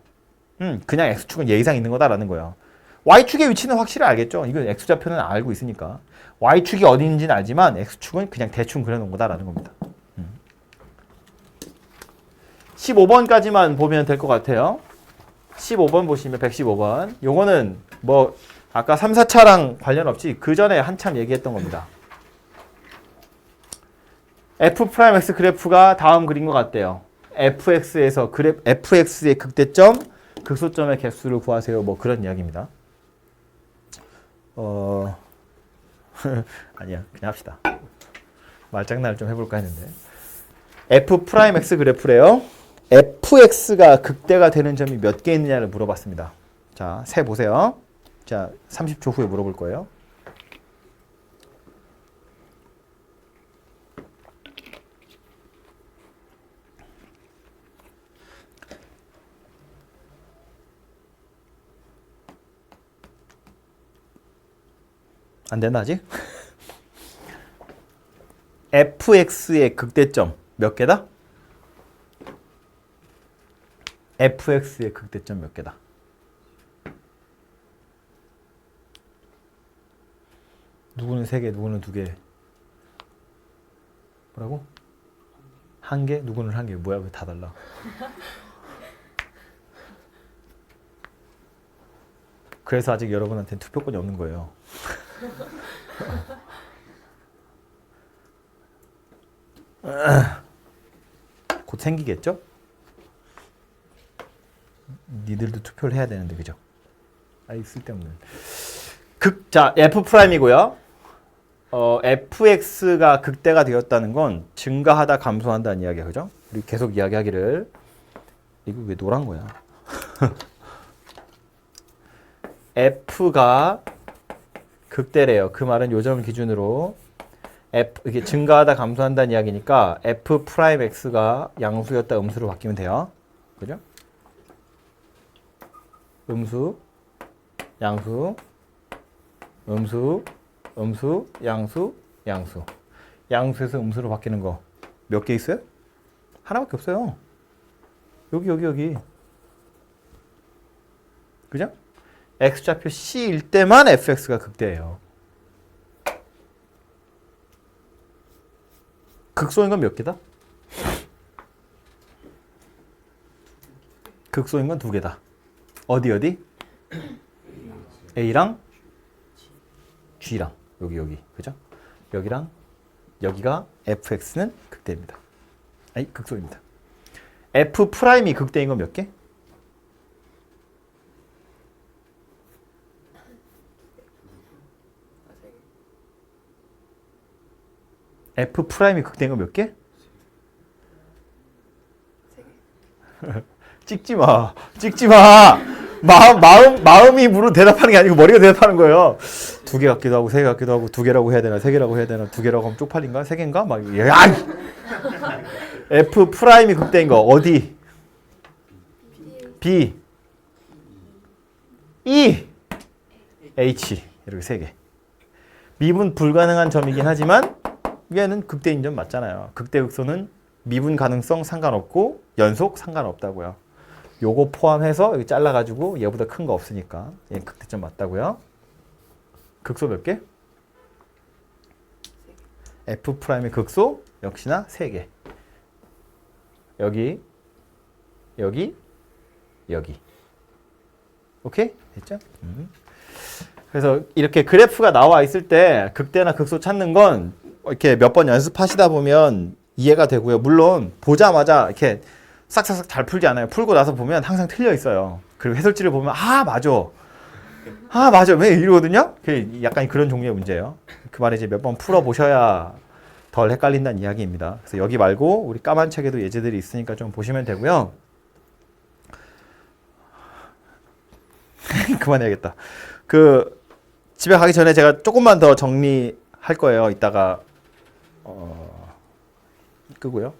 그냥 x축은 얘 이상 있는 거다라는 거야. y축의 위치는 확실히 알겠죠. 이건 x좌표는 알고 있으니까. y축이 어디 있는지는 알지만 x축은 그냥 대충 그려놓은 거다라는 겁니다. 15번까지만 보면 될 것 같아요. 15번 보시면 115번. 요거는 뭐 아까 3, 4차랑 관련 없지 그 전에 한참 얘기했던 겁니다. f'x 그래프가 다음 그린 것 같대요. fx에서 fx의 극대점, 극소점의 개수를 구하세요. 뭐 그런 이야기입니다. 아니야, 그냥 합시다. 말장난을 좀 해볼까 했는데. f'x 그래프래요. fx가 극대가 되는 점이 몇 개 있느냐를 물어봤습니다. 자, 세 보세요. 자, 30초 후에 물어볼 거예요. 안 됐나 아직? fx의 극대점 몇 개다? fx의 극대점 몇 개다? 누구는 3개, 누구는 2개. 뭐라고? 1개? 누구는 1개. 뭐야, 왜 다 달라? 그래서 아직 여러분한테는 투표권이 없는 거예요. 곧 생기겠죠? 니들도 투표를 해야 되는데, 그죠? 아이, 쓸데없는. 자, f'이고요. fx가 극대가 되었다는 건 증가하다 감소한다는 이야기야, 그죠? 우리 계속 이야기하기를. 이거 왜 노란 거야? f가 극대래요. 그 말은 요점 기준으로 이게 증가하다 감소한다는 이야기니까 f'x가 양수였다 음수로 바뀌면 돼요. 그죠? 음수, 양수, 음수, 음수, 양수, 양수. 양수에서 음수로 바뀌는 거 몇 개 있어요? 하나밖에 없어요. 여기. 그죠? x좌표 C일 때만 fx가 극대예요. 극소인 건 몇 개다? 극소인 건 2개다. 어디? A랑 G랑 여기 그죠? 여기랑 여기가 fx는 극대입니다. 아니 극소입니다. f'이 극대인 건 몇 개? f'이 극대인 건 몇 개? 찍지 마. 마음이 물어 대답하는 게 아니고 머리가 대답하는 거예요. 2개 같기도 하고 3개 같기도 하고 2개라고 해야 되나 3개라고 해야 되나 2개라고 하면 쪽팔린가 3개인가 막 f'이 극대인 거 어디? B, E, H 이렇게 3개. 미분 불가능한 점이긴 하지만 얘는 극대인 점 맞잖아요. 극대 극소는 미분 가능성 상관없고 연속 상관없다고요. 요거 포함해서 여기 잘라가지고 얘보다 큰 거 없으니까 얘는 극대점 맞다고요. 극소 몇 개? f'의 극소 역시나 3개. 여기. 오케이? 됐죠? 그래서 이렇게 그래프가 나와 있을 때 극대나 극소 찾는 건 이렇게 몇 번 연습하시다 보면 이해가 되고요. 물론 보자마자 이렇게 싹싹싹 잘 풀지 않아요. 풀고 나서 보면 항상 틀려 있어요. 그리고 해설지를 보면 아 맞아. 아 맞아 왜 이러거든요? 약간 그런 종류의 문제예요. 그 말을 이제 몇 번 풀어보셔야 덜 헷갈린다는 이야기입니다. 그래서 여기 말고 우리 까만 책에도 예제들이 있으니까 좀 보시면 되고요. 그만해야겠다. 그 집에 가기 전에 제가 조금만 더 정리할 거예요. 이따가 끄고요.